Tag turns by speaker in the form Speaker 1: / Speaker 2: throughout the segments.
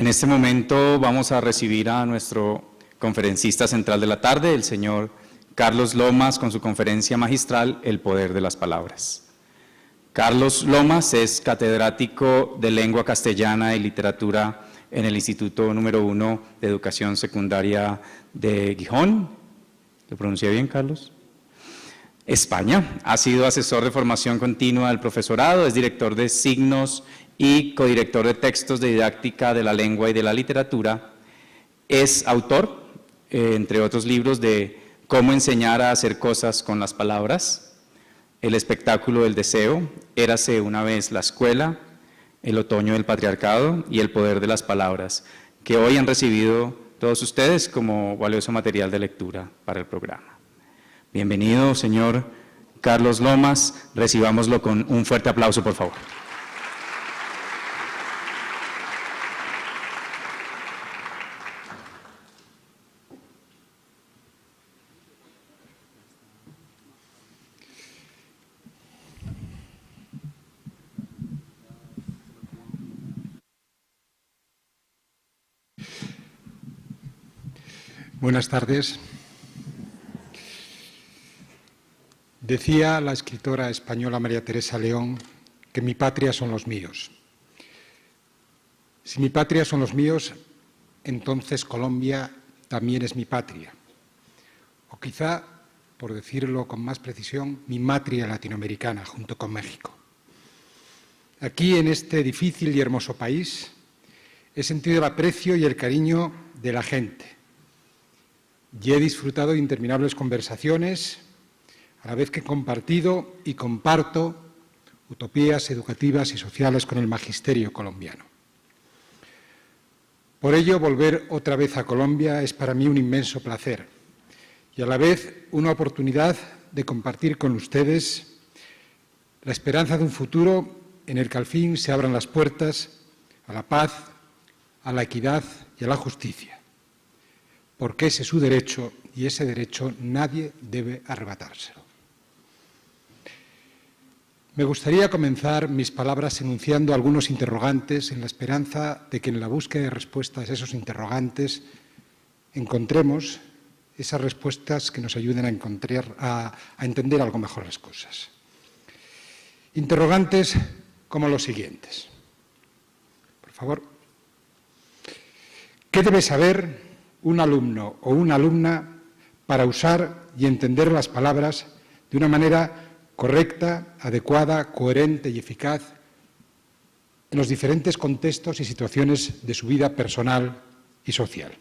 Speaker 1: En este momento vamos a recibir a nuestro conferencista central de la tarde, el señor Carlos Lomas, con su conferencia magistral El poder de las palabras. Carlos Lomas es catedrático de Lengua Castellana y Literatura en el Instituto número 1 de Educación Secundaria de Gijón. ¿Lo pronuncié bien, Carlos? España. Ha sido asesor de formación continua del profesorado, es director de signos y codirector de textos de didáctica de la lengua y de la literatura. Es autor, entre otros libros, de Cómo enseñar a hacer cosas con las palabras, El espectáculo del deseo, Érase una vez la escuela, El otoño del patriarcado y El poder de las palabras, que hoy han recibido todos ustedes como valioso material de lectura para el programa. Bienvenido, señor Carlos Lomas. Recibámoslo con un fuerte aplauso, por favor.
Speaker 2: Buenas tardes. Decía la escritora española María Teresa León que mi patria son los míos. Si mi patria son los míos, entonces Colombia también es mi patria. O quizá, por decirlo con más precisión, mi matria latinoamericana junto con México. Aquí, en este difícil y hermoso país, he sentido el aprecio y el cariño de la gente. Y he disfrutado de interminables conversaciones, a la vez que he compartido y comparto utopías educativas y sociales con el magisterio colombiano. Por ello, volver otra vez a Colombia es para mí un inmenso placer y a la vez una oportunidad de compartir con ustedes la esperanza de un futuro en el que al fin se abran las puertas a la paz, a la equidad y a la justicia, porque ese es su derecho y ese derecho nadie debe arrebatárselo. Me gustaría comenzar mis palabras enunciando algunos interrogantes en la esperanza de que en la búsqueda de respuestas a esos interrogantes encontremos esas respuestas que nos ayuden a entender algo mejor las cosas. Interrogantes como los siguientes. Por favor. ¿Qué debe saber un alumno o una alumna para usar y entender las palabras de una manera correcta, adecuada, coherente y eficaz en los diferentes contextos y situaciones de su vida personal y social?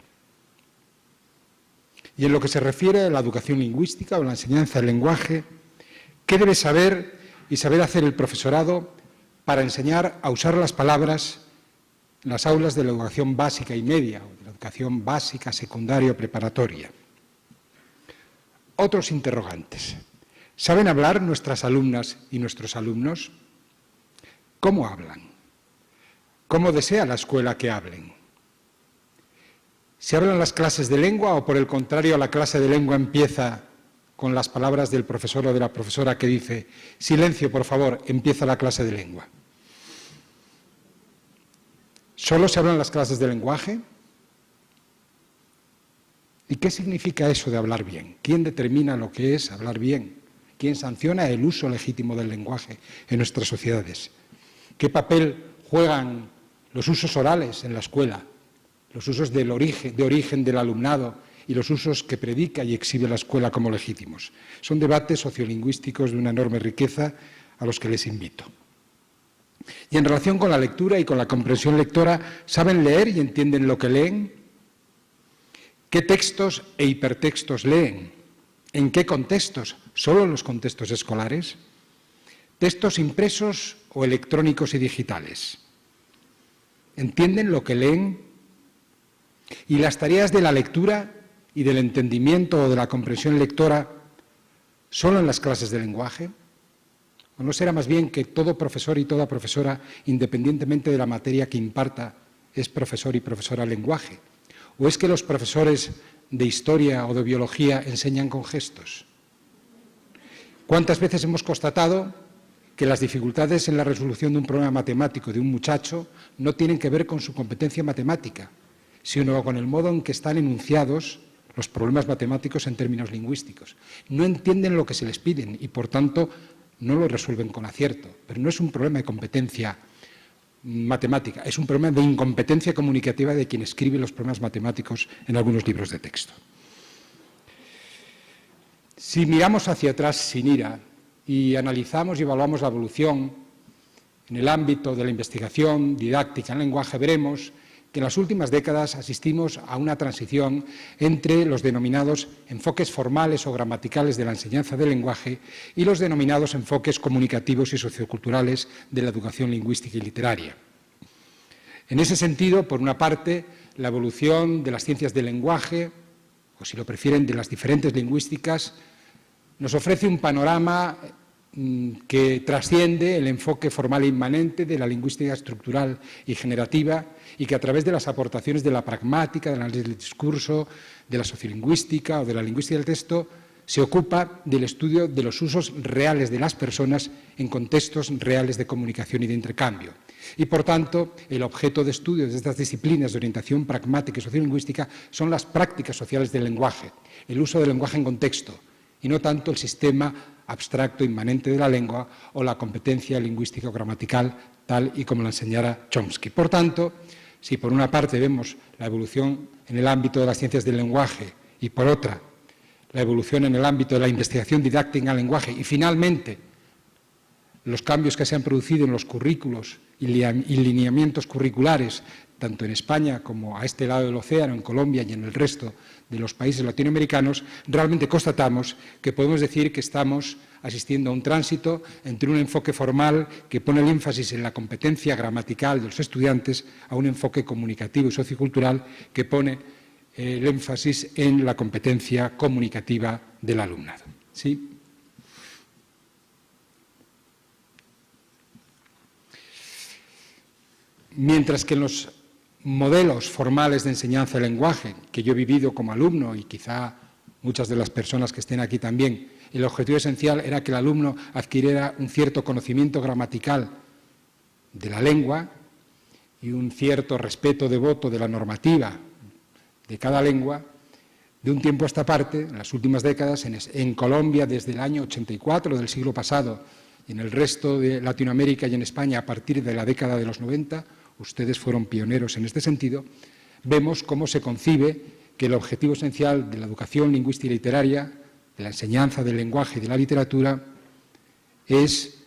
Speaker 2: Y en lo que se refiere a la educación lingüística o la enseñanza del lenguaje, ¿qué debe saber y saber hacer el profesorado para enseñar a usar las palabras en las aulas de la educación básica y media, o de la educación básica, secundaria o preparatoria? Otros interrogantes. ¿Saben hablar nuestras alumnas y nuestros alumnos? ¿Cómo hablan? ¿Cómo desea la escuela que hablen? ¿Se hablan las clases de lengua o, por el contrario, la clase de lengua empieza con las palabras del profesor o de la profesora que dice «Silencio, por favor, empieza la clase de lengua»? ¿Solo se hablan las clases de lenguaje? ¿Y qué significa eso de hablar bien? ¿Quién determina lo que es hablar bien? ¿Quién sanciona el uso legítimo del lenguaje en nuestras sociedades? ¿Qué papel juegan los usos orales en la escuela, los usos de origen del alumnado y los usos que predica y exhibe la escuela como legítimos? Son debates sociolingüísticos de una enorme riqueza a los que les invito. Y en relación con la lectura y con la comprensión lectora, ¿saben leer y entienden lo que leen? ¿Qué textos e hipertextos leen? ¿En qué contextos? ¿Solo en los contextos escolares? ¿Textos impresos o electrónicos y digitales? ¿Entienden lo que leen? ¿Y las tareas de la lectura y del entendimiento o de la comprensión lectora solo en las clases de lenguaje? ¿O no será más bien que todo profesor y toda profesora, independientemente de la materia que imparta, es profesor y profesora de lenguaje? ¿O es que los profesores de historia o de biología enseñan con gestos? ¿Cuántas veces hemos constatado que las dificultades en la resolución de un problema matemático de un muchacho no tienen que ver con su competencia matemática, sino con el modo en que están enunciados los problemas matemáticos en términos lingüísticos. No entienden lo que se les piden y, por tanto, no lo resuelven con acierto. Pero no es un problema de competencia matemática, es un problema de incompetencia comunicativa de quien escribe los problemas matemáticos en algunos libros de texto. Si miramos hacia atrás sin ira y analizamos y evaluamos la evolución en el ámbito de la investigación didáctica en lenguaje, veremos que en las últimas décadas asistimos a una transición entre los denominados enfoques formales o gramaticales de la enseñanza del lenguaje y los denominados enfoques comunicativos y socioculturales de la educación lingüística y literaria. En ese sentido, por una parte, la evolución de las ciencias del lenguaje, o si lo prefieren, de las diferentes lingüísticas, nos ofrece un panorama que trasciende el enfoque formal e inmanente de la lingüística estructural y generativa y que a través de las aportaciones de la pragmática, del análisis del discurso, de la sociolingüística o de la lingüística del texto, se ocupa del estudio de los usos reales de las personas en contextos reales de comunicación y de intercambio. Y, por tanto, el objeto de estudio de estas disciplinas de orientación pragmática y sociolingüística son las prácticas sociales del lenguaje, el uso del lenguaje en contexto, y no tanto el sistema abstracto inmanente de la lengua o la competencia lingüística o gramatical, tal y como la enseñara Chomsky. Por tanto, si por una parte vemos la evolución en el ámbito de las ciencias del lenguaje y por otra la evolución en el ámbito de la investigación didáctica en lenguaje y finalmente los cambios que se han producido en los currículos y lineamientos curriculares, tanto en España como a este lado del océano, en Colombia y en el resto de los países latinoamericanos, realmente constatamos que podemos decir que estamos asistiendo a un tránsito entre un enfoque formal que pone el énfasis en la competencia gramatical de los estudiantes a un enfoque comunicativo y sociocultural que pone el énfasis en la competencia comunicativa del alumnado. ¿Sí? Mientras que en los modelos formales de enseñanza del lenguaje que yo he vivido como alumno y quizá muchas de las personas que estén aquí también, el objetivo esencial era que el alumno adquiriera un cierto conocimiento gramatical de la lengua y un cierto respeto devoto de la normativa de cada lengua. De un tiempo a esta parte, en las últimas décadas, en Colombia desde el año 84 del siglo pasado y en el resto de Latinoamérica y en España a partir de la década de los 90, ustedes fueron pioneros en este sentido, vemos cómo se concibe que el objetivo esencial de la educación lingüística y literaria, de la enseñanza del lenguaje y de la literatura, es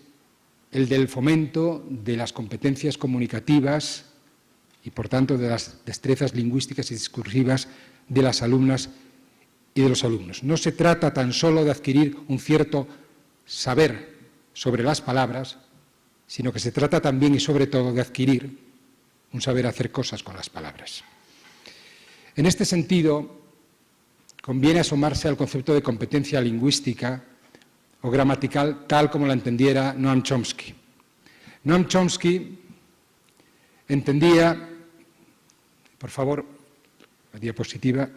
Speaker 2: el del fomento de las competencias comunicativas y, por tanto, de las destrezas lingüísticas y discursivas de las alumnas y de los alumnos. No se trata tan solo de adquirir un cierto saber sobre las palabras, sino que se trata también y sobre todo de adquirir un saber hacer cosas con las palabras. En este sentido, conviene asomarse al concepto de competencia lingüística o gramatical tal como la entendiera Noam Chomsky. Noam Chomsky entendía, por favor, la diapositiva,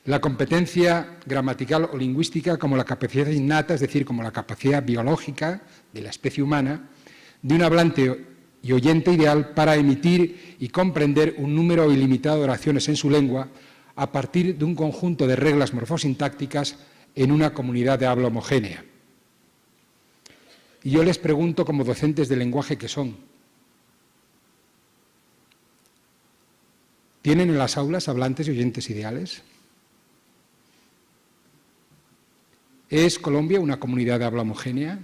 Speaker 2: la competencia gramatical o lingüística como la capacidad innata, es decir, como la capacidad biológica de la especie humana, de un hablante y oyente ideal para emitir y comprender un número ilimitado de oraciones en su lengua a partir de un conjunto de reglas morfosintácticas en una comunidad de habla homogénea. Y yo les pregunto, como docentes de lenguaje que son, ¿tienen en las aulas hablantes y oyentes ideales? ¿Es Colombia una comunidad de habla homogénea?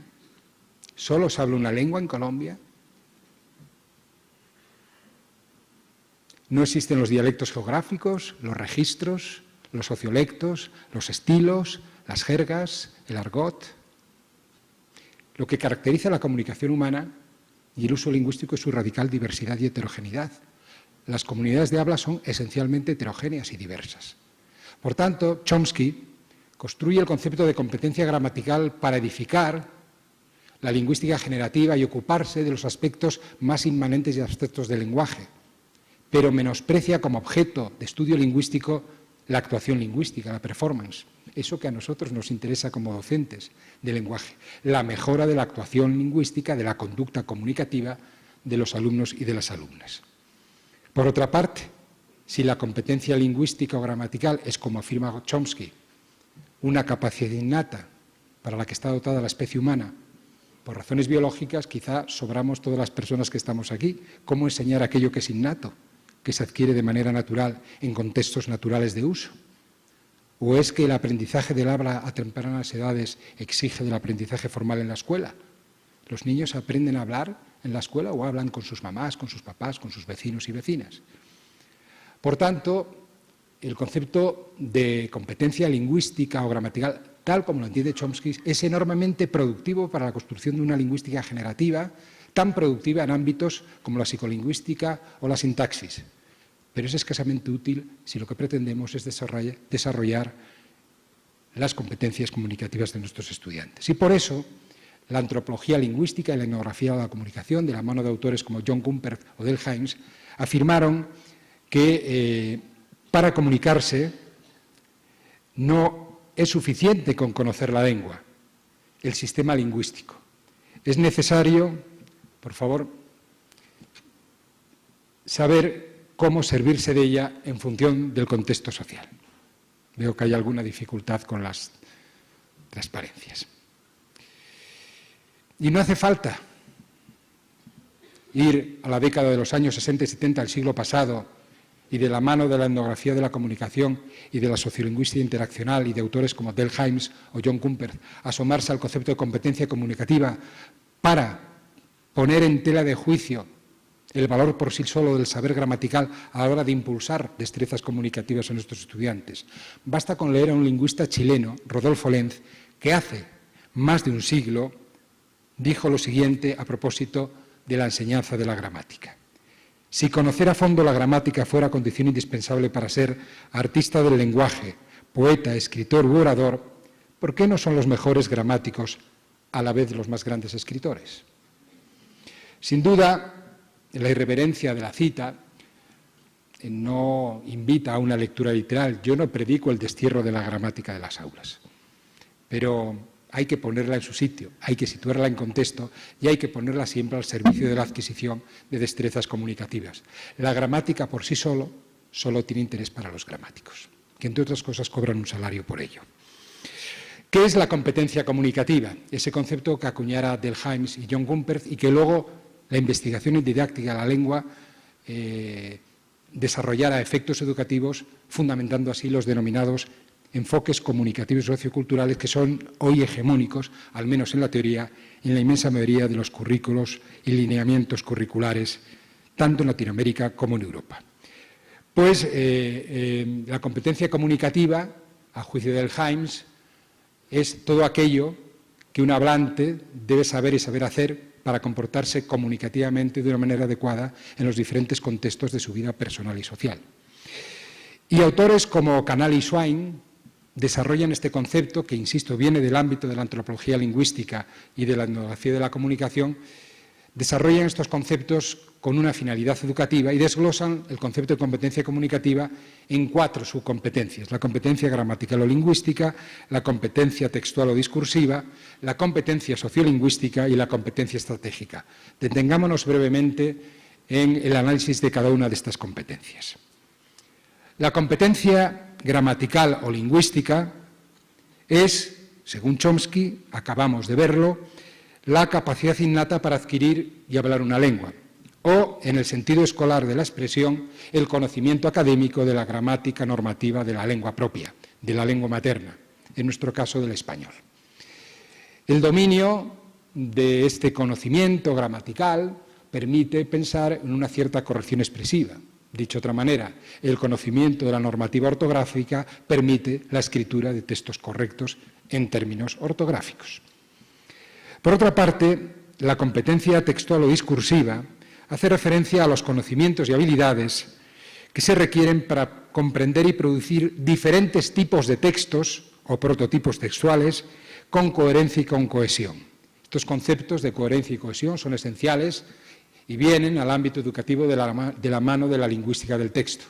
Speaker 2: ¿Solo se habla una lengua en Colombia? No existen los dialectos geográficos, los registros, los sociolectos, los estilos, las jergas, el argot. Lo que caracteriza la comunicación humana y el uso lingüístico es su radical diversidad y heterogeneidad. Las comunidades de habla son esencialmente heterogéneas y diversas. Por tanto, Chomsky construye el concepto de competencia gramatical para edificar la lingüística generativa y ocuparse de los aspectos más inmanentes y abstractos del lenguaje, pero menosprecia como objeto de estudio lingüístico la actuación lingüística, la performance. eso que a nosotros nos interesa como docentes de lenguaje, la mejora de la actuación lingüística, de la conducta comunicativa de los alumnos y de las alumnas. Por otra parte, si la competencia lingüística o gramatical es, como afirma Chomsky, una capacidad innata para la que está dotada la especie humana, por razones biológicas, quizá sobramos todas las personas que estamos aquí. ¿Cómo enseñar aquello que es innato, que se adquiere de manera natural en contextos naturales de uso? ¿O es que el aprendizaje del habla a tempranas edades exige del aprendizaje formal en la escuela? ¿Los niños aprenden a hablar en la escuela o hablan con sus mamás, con sus papás, con sus vecinos y vecinas? Por tanto, el concepto de competencia lingüística o gramatical, tal como lo entiende Chomsky, es enormemente productivo para la construcción de una lingüística generativa, tan productiva en ámbitos como la psicolingüística o la sintaxis. Pero es escasamente útil si lo que pretendemos es desarrollar las competencias comunicativas de nuestros estudiantes. Y por eso, la antropología lingüística y la etnografía de la comunicación, de la mano de autores como John Gumpert o Del Hymes, afirmaron que para comunicarse no es suficiente con conocer la lengua, el sistema lingüístico. Es necesario, por favor, saber cómo servirse de ella en función del contexto social. Veo que hay alguna dificultad con las transparencias. Y no hace falta ir a la década de los años 60 y 70 del siglo pasado y de la mano de la etnografía de la comunicación y de la sociolingüística interaccional y de autores como Del Hymes o John Gumpert, asomarse al concepto de competencia comunicativa para poner en tela de juicio el valor por sí solo del saber gramatical a la hora de impulsar destrezas comunicativas en nuestros estudiantes. Basta con leer a un lingüista chileno, Rodolfo Lenz, que hace más de un siglo dijo lo siguiente a propósito de la enseñanza de la gramática. Si conocer a fondo la gramática fuera condición indispensable para ser artista del lenguaje, poeta, escritor u orador, ¿por qué no son los mejores gramáticos a la vez los más grandes escritores? Sin duda, la irreverencia de la cita no invita a una lectura literal. Yo no predico el destierro de la gramática de las aulas, pero hay que ponerla en su sitio, hay que situarla en contexto y hay que ponerla siempre al servicio de la adquisición de destrezas comunicativas. La gramática por sí solo tiene interés para los gramáticos, que entre otras cosas cobran un salario por ello. ¿Qué es la competencia comunicativa? Ese concepto que acuñara Del Hymes y John Gumpert y que luego la investigación en didáctica de la lengua desarrollara efectos educativos, fundamentando así los denominados enfoques comunicativos y socioculturales que son hoy hegemónicos, al menos en la teoría, en la inmensa mayoría de los currículos y lineamientos curriculares, tanto en Latinoamérica como en Europa. Pues la competencia comunicativa, a juicio de Del Hymes, es todo aquello que un hablante debe saber y saber hacer para comportarse comunicativamente de una manera adecuada en los diferentes contextos de su vida personal y social. Y autores como Canal y Swain desarrollan este concepto, que, insisto, viene del ámbito de la antropología lingüística y de la etnografía de la comunicación, desarrollan estos conceptos con una finalidad educativa y desglosan el concepto de competencia comunicativa en 4 subcompetencias: la competencia gramatical o lingüística, la competencia textual o discursiva, la competencia sociolingüística y la competencia estratégica. Detengámonos brevemente en el análisis de cada una de estas competencias. La competencia gramatical o lingüística es, según Chomsky, acabamos de verlo, la capacidad innata para adquirir y hablar una lengua, o, en el sentido escolar de la expresión, el conocimiento académico de la gramática normativa de la lengua propia, de la lengua materna, en nuestro caso del español. El dominio de este conocimiento gramatical permite pensar en una cierta corrección expresiva. Dicho de otra manera, el conocimiento de la normativa ortográfica permite la escritura de textos correctos en términos ortográficos. Por otra parte, la competencia textual o discursiva hace referencia a los conocimientos y habilidades que se requieren para comprender y producir diferentes tipos de textos o prototipos textuales con coherencia y con cohesión. Estos conceptos de coherencia y cohesión son esenciales y vienen al ámbito educativo de la mano de la lingüística del texto.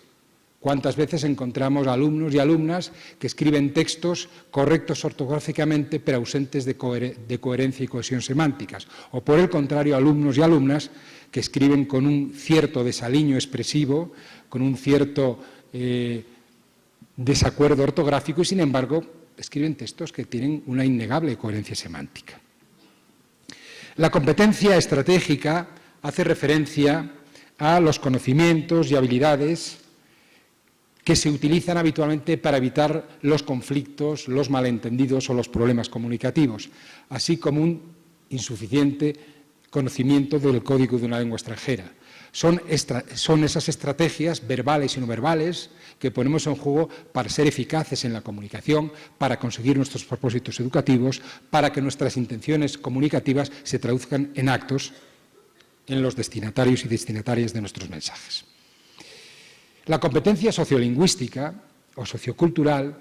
Speaker 2: ¿Cuántas veces encontramos alumnos y alumnas que escriben textos correctos ortográficamente pero ausentes de coherencia y cohesión semánticas? O por el contrario, alumnos y alumnas que escriben con un cierto desaliño expresivo, con un cierto desacuerdo ortográfico y, sin embargo, escriben textos que tienen una innegable coherencia semántica. La competencia estratégica hace referencia a los conocimientos y habilidades que se utilizan habitualmente para evitar los conflictos, los malentendidos o los problemas comunicativos, así como un insuficiente conocimiento del código de una lengua extranjera. Son esas estrategias verbales y no verbales que ponemos en juego para ser eficaces en la comunicación, para conseguir nuestros propósitos educativos, para que nuestras intenciones comunicativas se traduzcan en actos en los destinatarios y destinatarias de nuestros mensajes. La competencia sociolingüística o sociocultural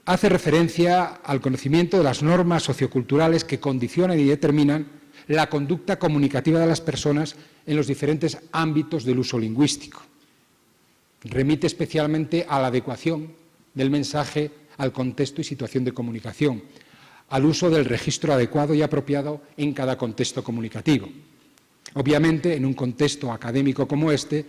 Speaker 2: hace referencia al conocimiento de las normas socioculturales que condicionan y determinan la conducta comunicativa de las personas en los diferentes ámbitos del uso lingüístico. Remite especialmente a la adecuación del mensaje al contexto y situación de comunicación, al uso del registro adecuado y apropiado en cada contexto comunicativo. Obviamente, en un contexto académico como este,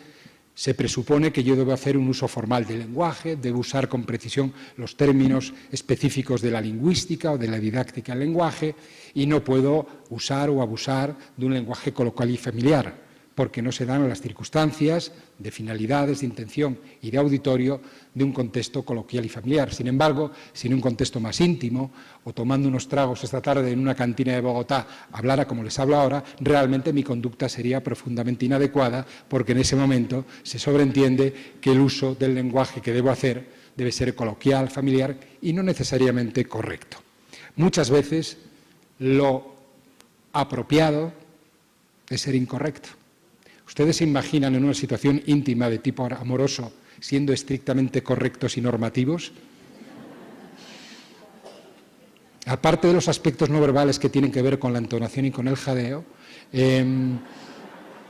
Speaker 2: se presupone que yo debo hacer un uso formal del lenguaje, debo usar con precisión los términos específicos de la lingüística o de la didáctica del lenguaje y no puedo usar o abusar de un lenguaje coloquial y familiar, porque no se dan las circunstancias de finalidades, de intención y de auditorio de un contexto coloquial y familiar. Sin embargo, si en un contexto más íntimo o tomando unos tragos esta tarde en una cantina de Bogotá hablara como les hablo ahora, realmente mi conducta sería profundamente inadecuada porque en ese momento se sobreentiende que el uso del lenguaje que debo hacer debe ser coloquial, familiar y no necesariamente correcto. Muchas veces lo apropiado es ser incorrecto. ¿Ustedes se imaginan en una situación íntima de tipo amoroso siendo estrictamente correctos y normativos? Aparte de los aspectos no verbales que tienen que ver con la entonación y con el jadeo,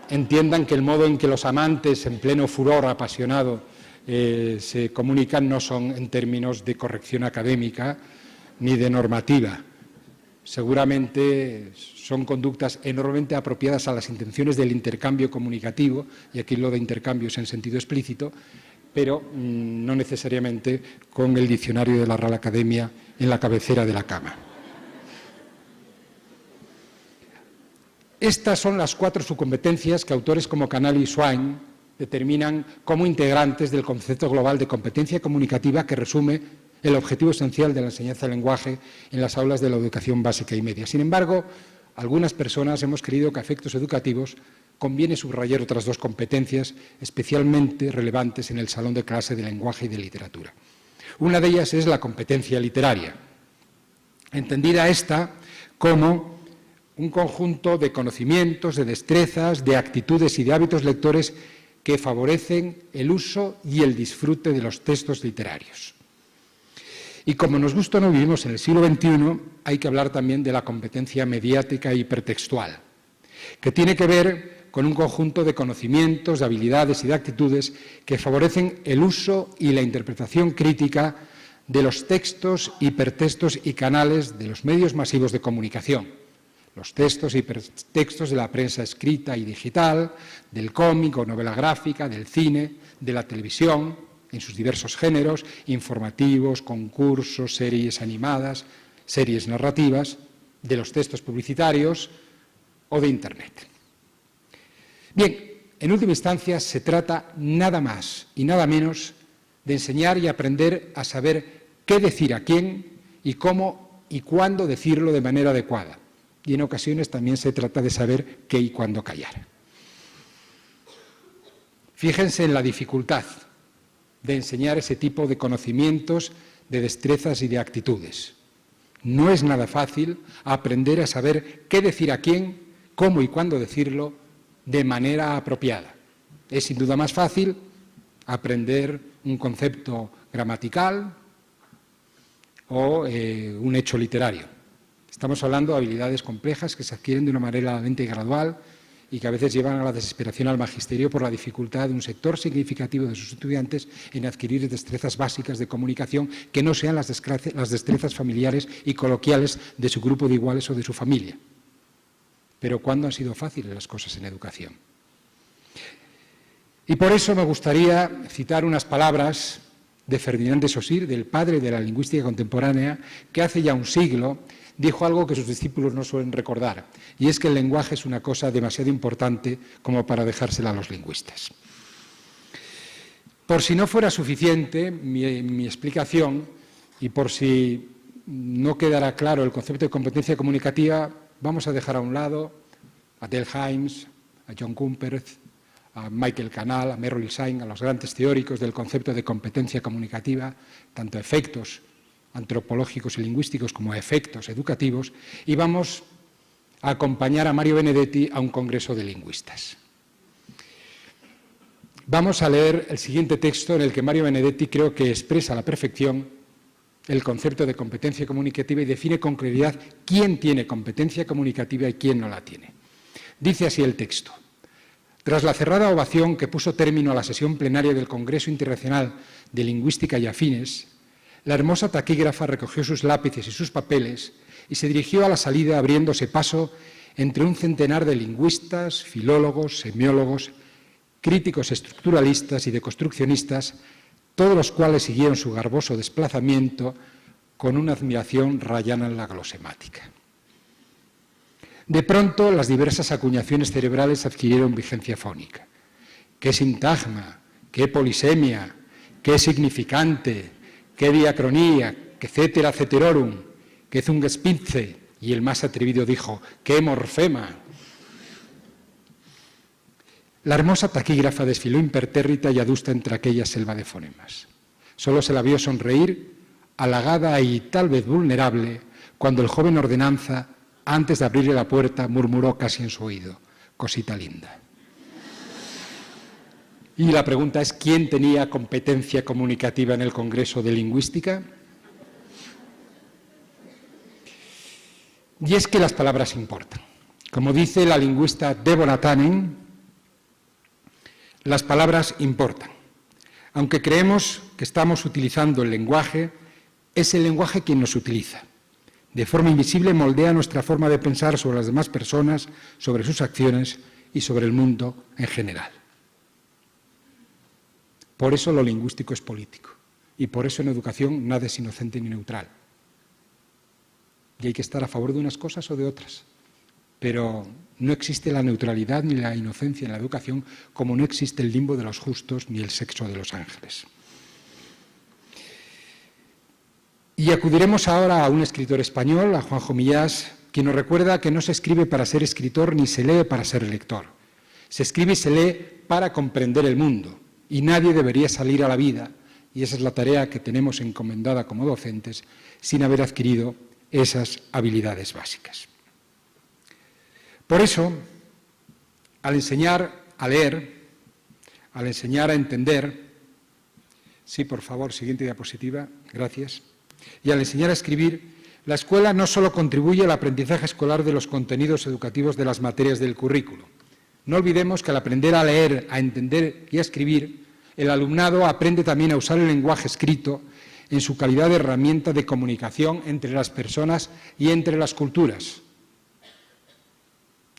Speaker 2: entiendan que el modo en que los amantes en pleno furor apasionado se comunican no son en términos de corrección académica ni de normativa. Seguramente son conductas enormemente apropiadas a las intenciones del intercambio comunicativo, y aquí lo de intercambio es en sentido explícito, pero no necesariamente con el diccionario de la Real Academia en la cabecera de la cama. Estas son las 4 subcompetencias que autores como Canali y Swain determinan como integrantes del concepto global de competencia comunicativa que resume el objetivo esencial de la enseñanza del lenguaje en las aulas de la educación básica y media. Sin embargo, algunas personas hemos creído que a efectos educativos conviene subrayar otras 2 competencias especialmente relevantes en el salón de clase de lenguaje y de literatura. Una de ellas es la competencia literaria, entendida esta como un conjunto de conocimientos, de destrezas, de actitudes y de hábitos lectores que favorecen el uso y el disfrute de los textos literarios. Y como nos gusta o no vivimos en el siglo XXI, hay que hablar también de la competencia mediática e hipertextual, que tiene que ver con un conjunto de conocimientos, de habilidades y de actitudes que favorecen el uso y la interpretación crítica de los textos, hipertextos y canales de los medios masivos de comunicación. Los textos y hipertextos de la prensa escrita y digital, del cómic o novela gráfica, del cine, de la televisión, en sus diversos géneros, informativos, concursos, series animadas, series narrativas, de los textos publicitarios o de Internet. Bien, en última instancia se trata nada más y nada menos de enseñar y aprender a saber qué decir a quién y cómo y cuándo decirlo de manera adecuada. Y en ocasiones también se trata de saber qué y cuándo callar. Fíjense en la dificultad de enseñar ese tipo de conocimientos, de destrezas y de actitudes. No es nada fácil aprender a saber qué decir a quién, cómo y cuándo decirlo de manera apropiada. Es sin duda más fácil aprender un concepto gramatical o un hecho literario. Estamos hablando de habilidades complejas que se adquieren de una manera lenta y gradual y que a veces llevan a la desesperación al magisterio por la dificultad de un sector significativo de sus estudiantes en adquirir destrezas básicas de comunicación que no sean las destrezas familiares y coloquiales de su grupo de iguales o de su familia. Pero ¿cuándo han sido fáciles las cosas en educación? Y por eso me gustaría citar unas palabras de Ferdinand de Saussure, del padre de la lingüística contemporánea, que hace ya un siglo dijo algo que sus discípulos no suelen recordar, y es que el lenguaje es una cosa demasiado importante como para dejársela a los lingüistas. Por si no fuera suficiente mi explicación, y por si no quedara claro el concepto de competencia comunicativa, vamos a dejar a un lado a Dale Hymes, a John Gumperz, a Michael Canal, a Merrill Sain, a los grandes teóricos del concepto de competencia comunicativa, tanto efectos antropológicos y lingüísticos como efectos educativos, y vamos a acompañar a Mario Benedetti a un congreso de lingüistas. Vamos a leer el siguiente texto en el que Mario Benedetti creo que expresa a la perfección el concepto de competencia comunicativa y define con claridad quién tiene competencia comunicativa y quién no la tiene. Dice así el texto: tras la cerrada ovación que puso término a la sesión plenaria del Congreso Internacional de Lingüística y Afines, la hermosa taquígrafa recogió sus lápices y sus papeles y se dirigió a la salida abriéndose paso entre un centenar de lingüistas, filólogos, semiólogos, críticos estructuralistas y deconstruccionistas, todos los cuales siguieron su garboso desplazamiento con una admiración rayana en la glosemática. De pronto, las diversas acuñaciones cerebrales adquirieron vigencia fónica. ¿Qué sintagma? ¿Qué polisemia? ¿Qué significante? ¿Qué diacronía? ¿Qué cetera ceterorum? ¿Qué zungespitze? Y el más atrevido dijo: ¿qué morfema? La hermosa taquígrafa desfiló impertérrita y adusta entre aquella selva de fonemas. Solo se la vio sonreír, halagada y tal vez vulnerable, cuando el joven ordenanza, antes de abrirle la puerta, murmuró casi en su oído: cosita linda. Y la pregunta es: ¿quién tenía competencia comunicativa en el Congreso de Lingüística? Y es que las palabras importan. Como dice la lingüista Deborah Tannen, las palabras importan. Aunque creemos que estamos utilizando el lenguaje, es el lenguaje quien nos utiliza. De forma invisible moldea nuestra forma de pensar sobre las demás personas, sobre sus acciones y sobre el mundo en general. Por eso lo lingüístico es político y por eso en educación nada es inocente ni neutral. Y hay que estar a favor de unas cosas o de otras. Pero no existe la neutralidad ni la inocencia en la educación, como no existe el limbo de los justos ni el sexo de los ángeles. Y acudiremos ahora a un escritor español, a Juanjo Millás, quien nos recuerda que no se escribe para ser escritor ni se lee para ser lector. Se escribe y se lee para comprender el mundo, y nadie debería salir a la vida, y esa es la tarea que tenemos encomendada como docentes, sin haber adquirido esas habilidades básicas. Por eso, al enseñar a leer, al enseñar a entender, sí, por favor, siguiente diapositiva, gracias, y al enseñar a escribir, la escuela no solo contribuye al aprendizaje escolar de los contenidos educativos de las materias del currículo. No olvidemos que al aprender a leer, a entender y a escribir, el alumnado aprende también a usar el lenguaje escrito en su calidad de herramienta de comunicación entre las personas y entre las culturas.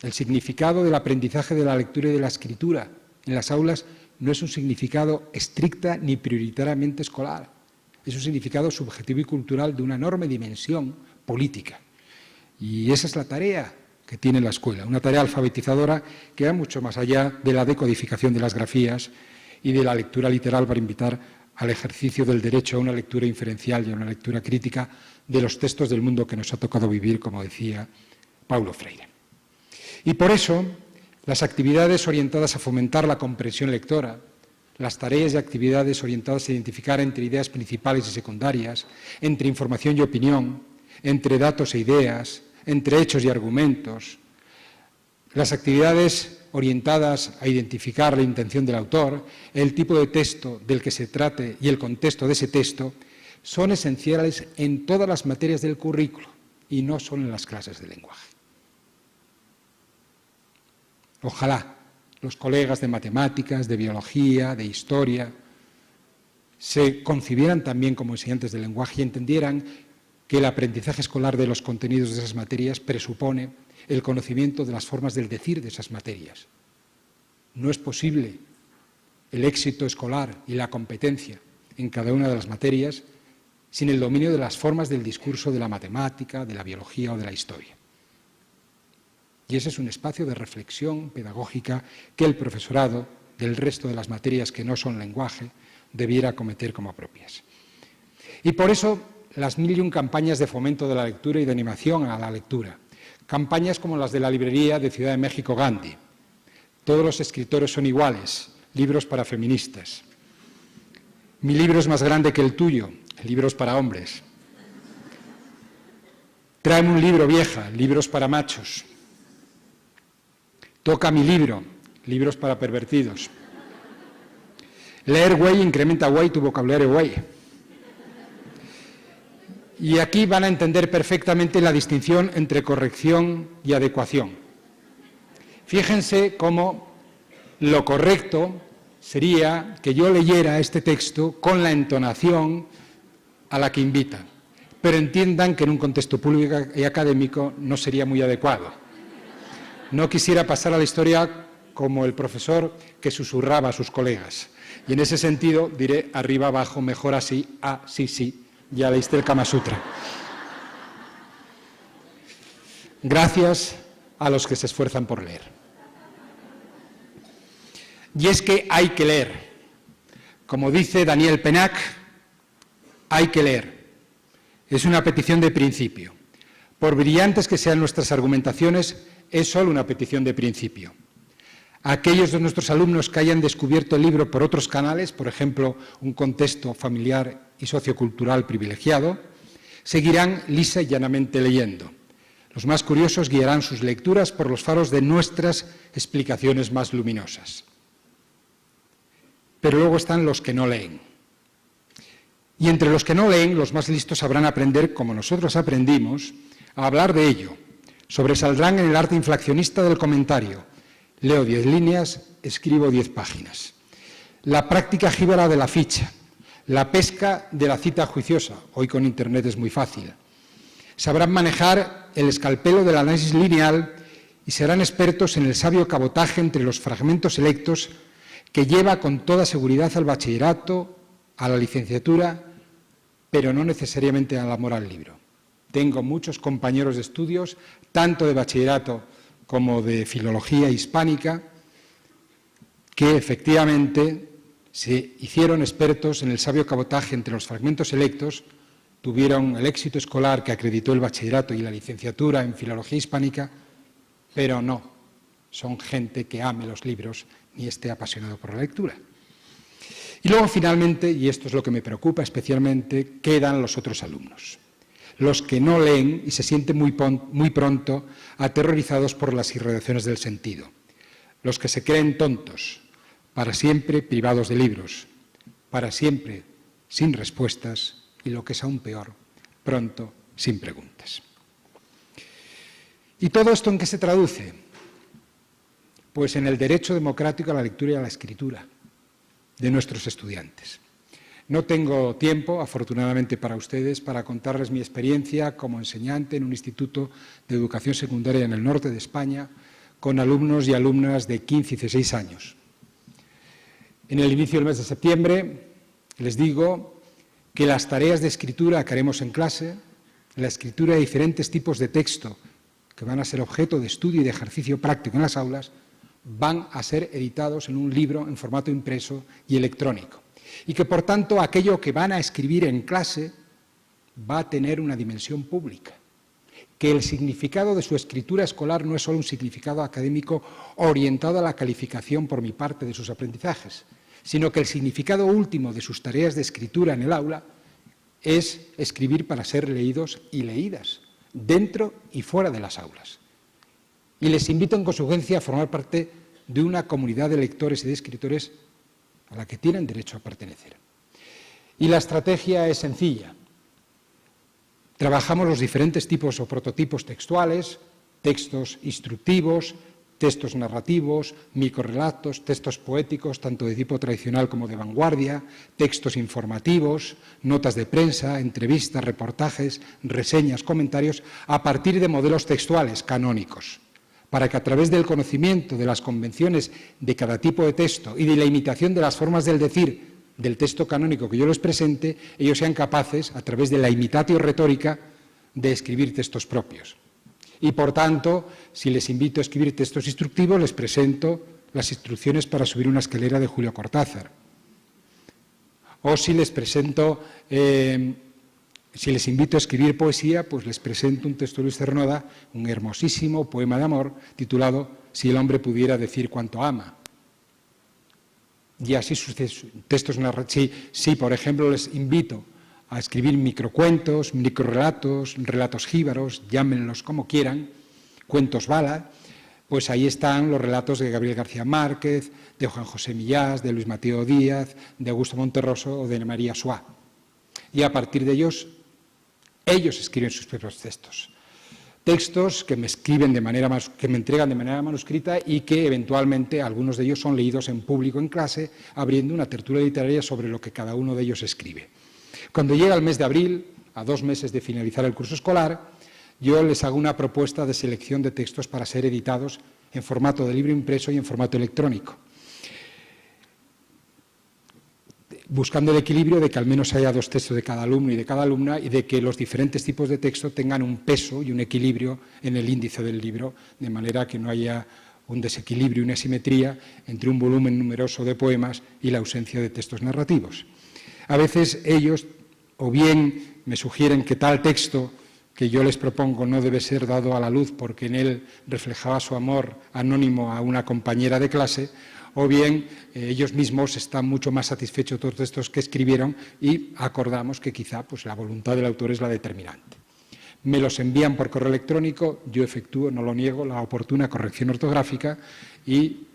Speaker 2: El significado del aprendizaje de la lectura y de la escritura en las aulas no es un significado estricta ni prioritariamente escolar. Es un significado subjetivo y cultural de una enorme dimensión política. Y esa es la tarea que tiene la escuela, una tarea alfabetizadora que va mucho más allá de la decodificación de las grafías y de la lectura literal para invitar al ejercicio del derecho a una lectura inferencial y a una lectura crítica de los textos del mundo que nos ha tocado vivir, como decía Paulo Freire. Y por eso, las actividades orientadas a fomentar la comprensión lectora, las tareas y actividades orientadas a identificar entre ideas principales y secundarias, entre información y opinión, entre datos e ideas, entre hechos y argumentos, las actividades orientadas a identificar la intención del autor, el tipo de texto del que se trate y el contexto de ese texto, son esenciales en todas las materias del currículo y no solo en las clases de lenguaje. Ojalá los colegas de matemáticas, de biología, de historia, se concibieran también como estudiantes del lenguaje y entendieran que el aprendizaje escolar de los contenidos de esas materias presupone el conocimiento de las formas del decir de esas materias. No es posible el éxito escolar y la competencia en cada una de las materias sin el dominio de las formas del discurso de la matemática, de la biología o de la historia. Y ese es un espacio de reflexión pedagógica que el profesorado del resto de las materias que no son lenguaje debiera acometer como propias. Y por eso las 1001 campañas de fomento de la lectura y de animación a la lectura, campañas como las de la librería de Ciudad de México Gandhi, Todos los escritores son iguales, libros para feministas, Mi libro es más grande que el tuyo, libros para hombres, Tráeme un libro, vieja, libros para machos, Toca mi libro, libros para pervertidos, Leer güey incrementa güey tu vocabulario güey. Y aquí van a entender perfectamente la distinción entre corrección y adecuación. Fíjense cómo lo correcto sería que yo leyera este texto con la entonación a la que invita, pero entiendan que en un contexto público y académico no sería muy adecuado. No quisiera pasar a la historia como el profesor que susurraba a sus colegas. Y en ese sentido diré arriba, abajo, mejor así, sí, sí, ya leíste el Kama Sutra. Gracias a los que se esfuerzan por leer. Y es que hay que leer. Como dice Daniel Pennac, hay que leer. Es una petición de principio. Por brillantes que sean nuestras argumentaciones, es solo una petición de principio. Aquellos de nuestros alumnos que hayan descubierto el libro por otros canales, por ejemplo, un contexto familiar y sociocultural privilegiado, seguirán lisa y llanamente leyendo. Los más curiosos guiarán sus lecturas por los faros de nuestras explicaciones más luminosas. Pero luego están los que no leen. Y entre los que no leen, los más listos sabrán aprender, como nosotros aprendimos, a hablar de ello. Sobresaldrán en el arte inflacionista del comentario. Leo 10 líneas, escribo 10 páginas. La práctica jíbara de la ficha, la pesca de la cita juiciosa, hoy con Internet es muy fácil. Sabrán manejar el escalpelo del análisis lineal y serán expertos en el sabio cabotaje entre los fragmentos selectos que lleva con toda seguridad al bachillerato, a la licenciatura, pero no necesariamente al amor al libro. Tengo muchos compañeros de estudios, tanto de bachillerato como de filología hispánica, que efectivamente se hicieron expertos en el sabio cabotaje entre los fragmentos selectos, tuvieron el éxito escolar que acreditó el bachillerato y la licenciatura en filología hispánica, pero no son gente que ame los libros ni esté apasionado por la lectura. Y luego, finalmente, y esto es lo que me preocupa especialmente, quedan los otros alumnos. Los que no leen y se sienten muy pronto aterrorizados por las irradiaciones del sentido. Los que se creen tontos, para siempre privados de libros, para siempre sin respuestas y, lo que es aún peor, pronto sin preguntas. ¿Y todo esto en qué se traduce? Pues en el derecho democrático a la lectura y a la escritura de nuestros estudiantes. No tengo tiempo, afortunadamente para ustedes, para contarles mi experiencia como enseñante en un instituto de educación secundaria en el norte de España, con alumnos y alumnas de 15 y 16 años. En el inicio del mes de septiembre les digo que las tareas de escritura que haremos en clase, la escritura de diferentes tipos de texto que van a ser objeto de estudio y de ejercicio práctico en las aulas, van a ser editados en un libro en formato impreso y electrónico. Y que, por tanto, aquello que van a escribir en clase va a tener una dimensión pública. Que el significado de su escritura escolar no es solo un significado académico orientado a la calificación por mi parte de sus aprendizajes, sino que el significado último de sus tareas de escritura en el aula es escribir para ser leídos y leídas, dentro y fuera de las aulas. Y les invito en consecuencia a formar parte de una comunidad de lectores y de escritores a la que tienen derecho a pertenecer. Y la estrategia es sencilla. Trabajamos los diferentes tipos o prototipos textuales, textos instructivos, textos narrativos, microrelatos, textos poéticos, tanto de tipo tradicional como de vanguardia, textos informativos, notas de prensa, entrevistas, reportajes, reseñas, comentarios, a partir de modelos textuales canónicos, para que a través del conocimiento de las convenciones de cada tipo de texto y de la imitación de las formas del decir del texto canónico que yo les presente, ellos sean capaces, a través de la imitatio retórica, de escribir textos propios. Y, por tanto, si les invito a escribir textos instructivos, les presento las instrucciones para subir una escalera de Julio Cortázar. O si les presento, si les invito a escribir poesía, pues les presento un texto de Luis Cernuda, un hermosísimo poema de amor, titulado Si el hombre pudiera decir cuánto ama. Y así sus textos narrativos. Si, por ejemplo, les invito a escribir microcuentos, microrelatos, relatos jíbaros, llámenlos como quieran, cuentos bala, pues ahí están los relatos de Gabriel García Márquez, de Juan José Millás, de Luis Mateo Díaz, de Augusto Monterroso o de María Suá. Y a partir de ellos escriben sus propios textos. Textos que me escriben que me entregan de manera manuscrita y que eventualmente algunos de ellos son leídos en público en clase, abriendo una tertulia literaria sobre lo que cada uno de ellos escribe. Cuando llega el mes de abril, a 2 meses de finalizar el curso escolar, yo les hago una propuesta de selección de textos para ser editados en formato de libro impreso y en formato electrónico, buscando el equilibrio de que al menos haya 2 textos de cada alumno y de cada alumna y de que los diferentes tipos de texto tengan un peso y un equilibrio en el índice del libro, de manera que no haya un desequilibrio y una asimetría entre un volumen numeroso de poemas y la ausencia de textos narrativos. A veces ellos o bien me sugieren que tal texto que yo les propongo no debe ser dado a la luz porque en él reflejaba su amor anónimo a una compañera de clase, o bien ellos mismos están mucho más satisfechos de los textos que escribieron y acordamos que quizá pues, la voluntad del autor es la determinante. Me los envían por correo electrónico, yo efectúo, no lo niego, la oportuna corrección ortográfica y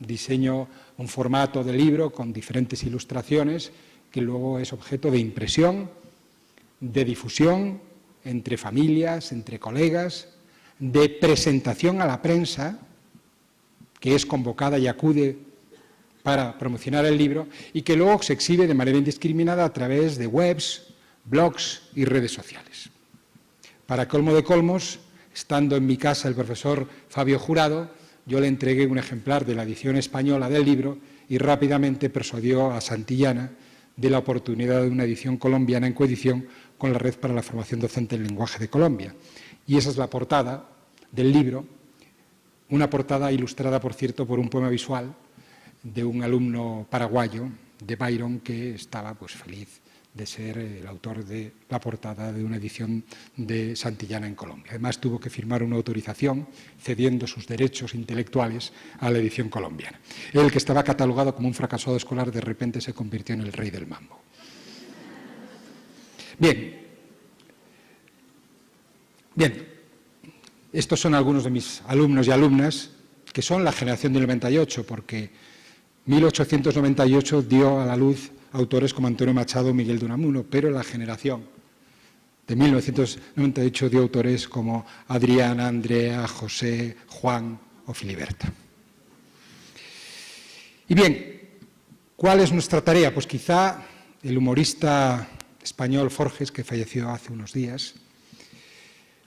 Speaker 2: diseño un formato de libro con diferentes ilustraciones que luego es objeto de impresión, de difusión entre familias, entre colegas, de presentación a la prensa, que es convocada y acude para promocionar el libro, y que luego se exhibe de manera indiscriminada a través de webs, blogs y redes sociales. Para colmo de colmos, estando en mi casa el profesor Fabio Jurado, yo le entregué un ejemplar de la edición española del libro y rápidamente persuadió a Santillana de la oportunidad de una edición colombiana en coedición con la Red para la Formación Docente en Lenguaje de Colombia. Y esa es la portada del libro, una portada ilustrada, por cierto, por un poema visual de un alumno paraguayo, de Byron, que estaba pues, feliz de ser el autor de la portada de una edición de Santillana en Colombia. Además, tuvo que firmar una autorización cediendo sus derechos intelectuales a la edición colombiana. El que estaba catalogado como un fracasado escolar, de repente se convirtió en el rey del mambo. Bien, estos son algunos de mis alumnos y alumnas, que son la generación del 98, porque 1898 dio a la luz autores como Antonio Machado o Miguel de Unamuno, pero la generación de 1998 dio autores como Adriana, Andrea, José, Juan o Filiberto. Y bien, ¿cuál es nuestra tarea? Pues quizá el humorista español Forges, que falleció hace unos días,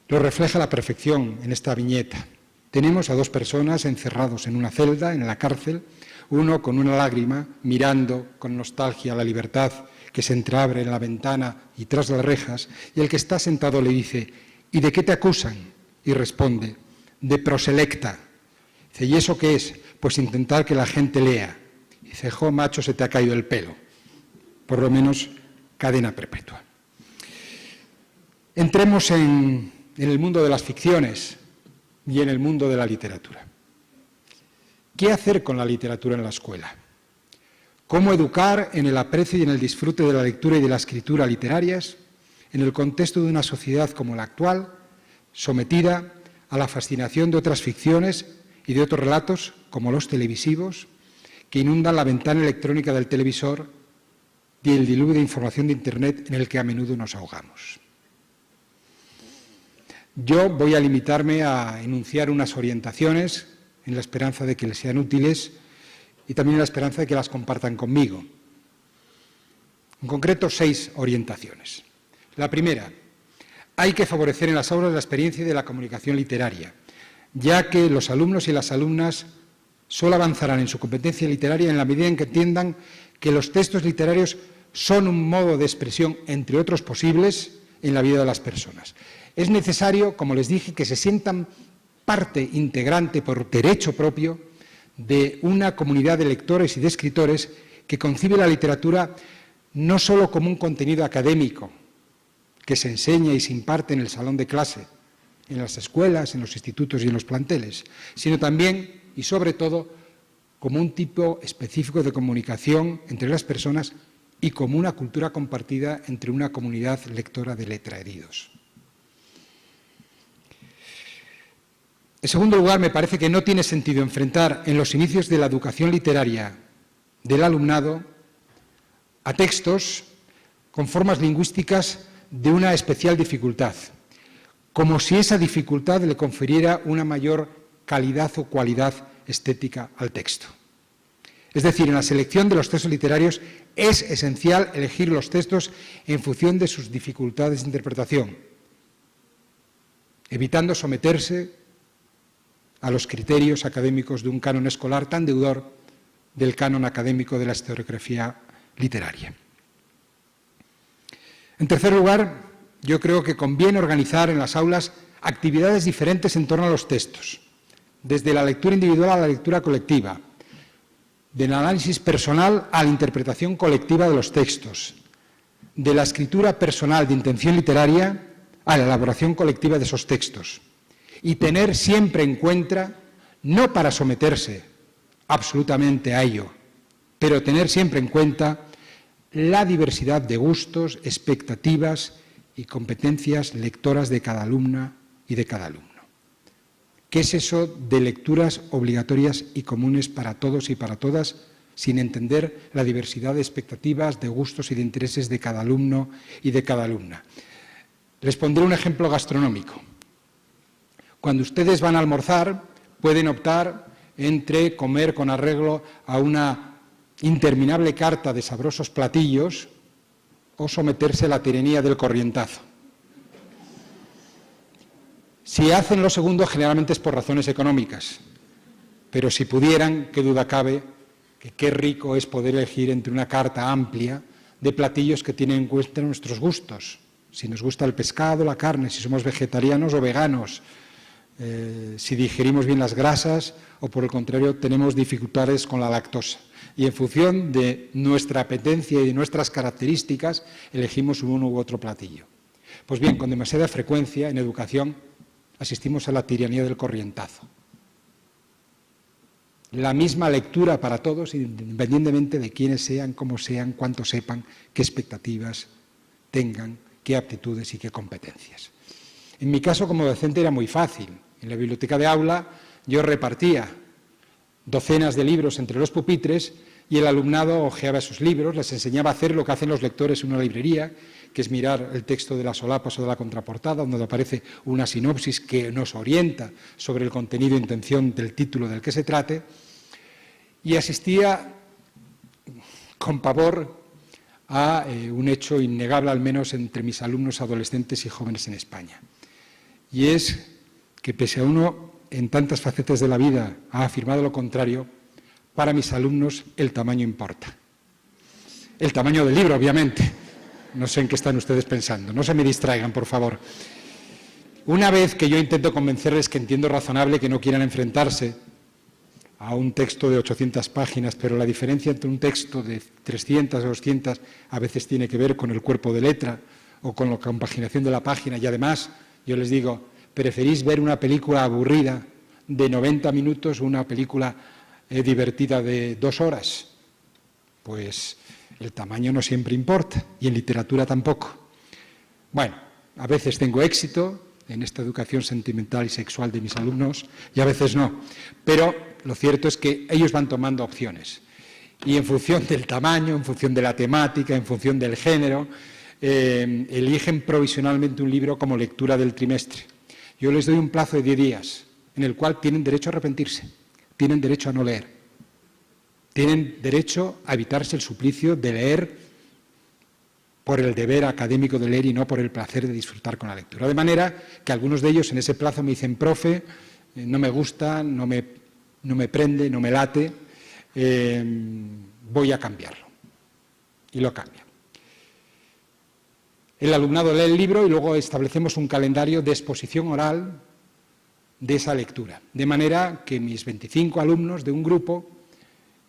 Speaker 2: lo refleja a la perfección en esta viñeta. Tenemos a 2 personas encerrados en una celda, en la cárcel, uno con una lágrima, mirando con nostalgia la libertad que se entreabre en la ventana y tras las rejas, y el que está sentado le dice, ¿y de qué te acusan? Y responde, de proselecta. Dice, ¿y eso qué es? Pues intentar que la gente lea. Dice, jo, macho, se te ha caído el pelo. Por lo menos, cadena perpetua. Entremos en el mundo de las ficciones y en el mundo de la literatura. ¿Qué hacer con la literatura en la escuela? ¿Cómo educar en el aprecio y en el disfrute de la lectura y de la escritura literarias en el contexto de una sociedad como la actual, sometida a la fascinación de otras ficciones y de otros relatos, como los televisivos, que inundan la ventana electrónica del televisor y el diluvio de información de Internet en el que a menudo nos ahogamos? Yo voy a limitarme a enunciar unas orientaciones en la esperanza de que les sean útiles y también en la esperanza de que las compartan conmigo. En concreto, 6 orientaciones. La primera, hay que favorecer en las aulas la experiencia de la comunicación literaria, ya que los alumnos y las alumnas solo avanzarán en su competencia literaria en la medida en que entiendan que los textos literarios son un modo de expresión, entre otros posibles, en la vida de las personas. Es necesario, como les dije, que se sientan parte integrante por derecho propio de una comunidad de lectores y de escritores que concibe la literatura no solo como un contenido académico que se enseña y se imparte en el salón de clase, en las escuelas, en los institutos y en los planteles, sino también y sobre todo como un tipo específico de comunicación entre las personas y como una cultura compartida entre una comunidad lectora de letra heridos. En segundo lugar, me parece que no tiene sentido enfrentar en los inicios de la educación literaria del alumnado a textos con formas lingüísticas de una especial dificultad, como si esa dificultad le confiriera una mayor calidad o cualidad estética al texto. Es decir, en la selección de los textos literarios es esencial elegir los textos en función de sus dificultades de interpretación, evitando someterse a los criterios académicos de un canon escolar tan deudor del canon académico de la historiografía literaria. En tercer lugar, yo creo que conviene organizar en las aulas actividades diferentes en torno a los textos, desde la lectura individual a la lectura colectiva, del análisis personal a la interpretación colectiva de los textos, de la escritura personal de intención literaria a la elaboración colectiva de esos textos, y tener siempre en cuenta, no para someterse absolutamente a ello, pero tener siempre en cuenta la diversidad de gustos, expectativas y competencias lectoras de cada alumna y de cada alumno. ¿Qué es eso de lecturas obligatorias y comunes para todos y para todas, sin entender la diversidad de expectativas, de gustos y de intereses de cada alumno y de cada alumna? Les pondré un ejemplo gastronómico. Cuando ustedes van a almorzar, pueden optar entre comer con arreglo a una interminable carta de sabrosos platillos o someterse a la tiranía del corrientazo. Si hacen lo segundo, generalmente es por razones económicas, pero si pudieran, qué duda cabe, que qué rico es poder elegir entre una carta amplia de platillos que tienen en cuenta nuestros gustos, si nos gusta el pescado, la carne, si somos vegetarianos o veganos, si digerimos bien las grasas o, por el contrario, tenemos dificultades con la lactosa. Y en función de nuestra apetencia y de nuestras características, elegimos uno u otro platillo. Pues bien, con demasiada frecuencia en educación asistimos a la tiranía del corrientazo. La misma lectura para todos, independientemente de quiénes sean, cómo sean, cuánto sepan, qué expectativas tengan, qué aptitudes y qué competencias. En mi caso, como docente, era muy fácil. En la biblioteca de aula yo repartía docenas de libros entre los pupitres y el alumnado hojeaba sus libros, les enseñaba a hacer lo que hacen los lectores en una librería, que es mirar el texto de las solapas o de la contraportada, donde aparece una sinopsis que nos orienta sobre el contenido e intención del título del que se trate, y asistía con pavor a un hecho innegable, al menos entre mis alumnos adolescentes y jóvenes en España. Y es que, pese a uno en tantas facetas de la vida ha afirmado lo contrario, para mis alumnos el tamaño importa. El tamaño del libro, obviamente. No sé en qué están ustedes pensando. No se me distraigan, por favor. Una vez que yo intento convencerles que entiendo razonable que no quieran enfrentarse a un texto de 800 páginas, pero la diferencia entre un texto de 300 o 200 a veces tiene que ver con el cuerpo de letra o con la compaginación de la página, y además yo les digo, ¿preferís ver una película aburrida de 90 minutos o una película divertida de 2 horas? Pues el tamaño no siempre importa, y en literatura tampoco. Bueno, a veces tengo éxito en esta educación sentimental y sexual de mis alumnos, y a veces no. Pero lo cierto es que ellos van tomando opciones. Y en función del tamaño, en función de la temática, en función del género, eligen provisionalmente un libro como lectura del trimestre. Yo les doy un plazo de 10 días, en el cual tienen derecho a arrepentirse. tienen derecho a no leer. Tienen derecho a evitarse el suplicio de leer por el deber académico de leer y no por el placer de disfrutar con la lectura. De manera que algunos de ellos en ese plazo me dicen, profe, no me gusta, no me prende, no me late, voy a cambiarlo. Y lo cambia. El alumnado lee el libro y luego establecemos un calendario de exposición oral de esa lectura. De manera que mis 25 alumnos de un grupo,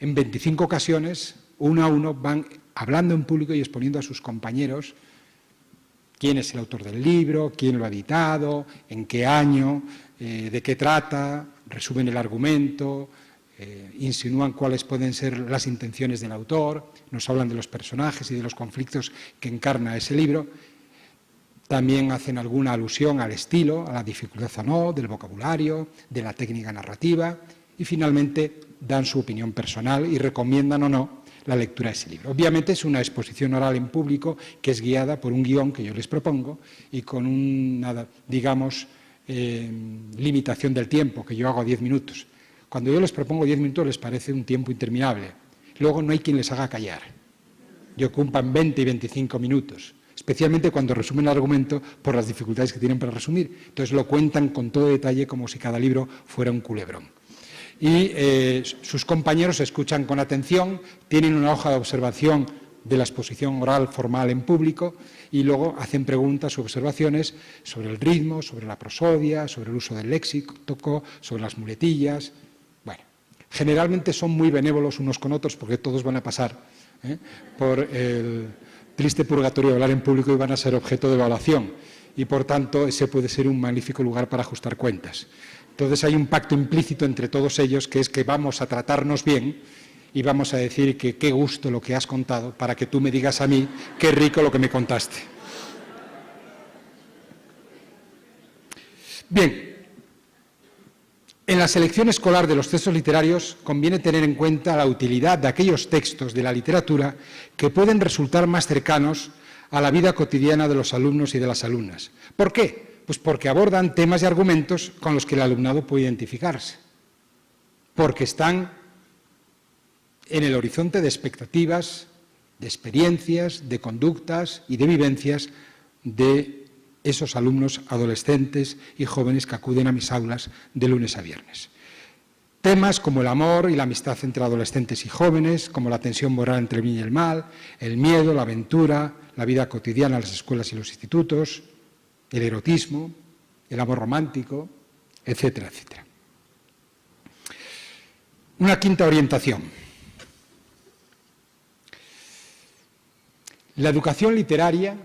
Speaker 2: en 25 ocasiones, uno a uno, van hablando en público y exponiendo a sus compañeros quién es el autor del libro, quién lo ha editado, en qué año, de qué trata, resumen el argumento, insinúan cuáles pueden ser las intenciones del autor, nos hablan de los personajes y de los conflictos que encarna ese libro. También hacen alguna alusión al estilo, a la dificultad o no, del vocabulario, de la técnica narrativa y finalmente dan su opinión personal y recomiendan o no la lectura de ese libro. Obviamente es una exposición oral en público que es guiada por un guión que yo les propongo y con una, digamos, limitación del tiempo, que yo hago 10 minutos. Cuando yo les propongo 10 minutos les parece un tiempo interminable. Luego no hay quien les haga callar. Y ocupan 20 y 25 minutos, especialmente cuando resumen el argumento por las dificultades que tienen para resumir. Entonces lo cuentan con todo detalle como si cada libro fuera un culebrón. Y sus compañeros escuchan con atención, tienen una hoja de observación de la exposición oral formal en público y luego hacen preguntas o observaciones sobre el ritmo, sobre la prosodia, sobre el uso del léxico, sobre las muletillas. Bueno, generalmente son muy benévolos unos con otros porque todos van a pasar por el triste purgatorio de hablar en público y van a ser objeto de evaluación y por tanto ese puede ser un magnífico lugar para ajustar cuentas. Entonces hay un pacto implícito entre todos ellos que es que vamos a tratarnos bien y vamos a decir que qué gusto lo que has contado para que tú me digas a mí qué rico lo que me contaste. Bien, en la selección escolar de los textos literarios conviene tener en cuenta la utilidad de aquellos textos de la literatura que pueden resultar más cercanos a la vida cotidiana de los alumnos y de las alumnas. ¿Por qué? Pues porque abordan temas y argumentos con los que el alumnado puede identificarse, porque están en el horizonte de expectativas, de experiencias, de conductas y de vivencias de esos alumnos adolescentes y jóvenes que acuden a mis aulas de lunes a viernes. Temas como el amor y la amistad entre adolescentes y jóvenes, como la tensión moral entre el bien y el mal, el miedo, la aventura, la vida cotidiana en las escuelas y los institutos, el erotismo, el amor romántico, etcétera, etcétera. Una quinta orientación. La educación literaria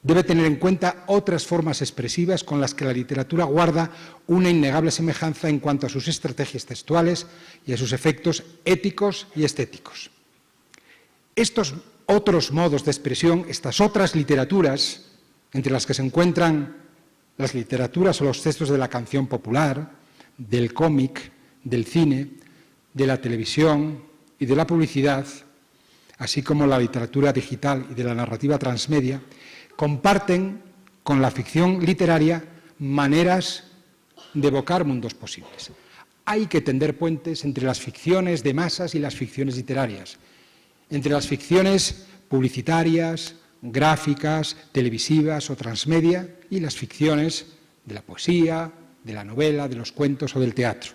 Speaker 2: debe tener en cuenta otras formas expresivas con las que la literatura guarda una innegable semejanza en cuanto a sus estrategias textuales y a sus efectos éticos y estéticos. Estos otros modos de expresión, estas otras literaturas, entre las que se encuentran las literaturas o los textos de la canción popular, del cómic, del cine, de la televisión y de la publicidad, así como la literatura digital y de la narrativa transmedia, comparten con la ficción literaria maneras de evocar mundos posibles. Hay que tender puentes entre las ficciones de masas y las ficciones literarias, entre las ficciones publicitarias, gráficas, televisivas o transmedia y las ficciones de la poesía, de la novela, de los cuentos o del teatro.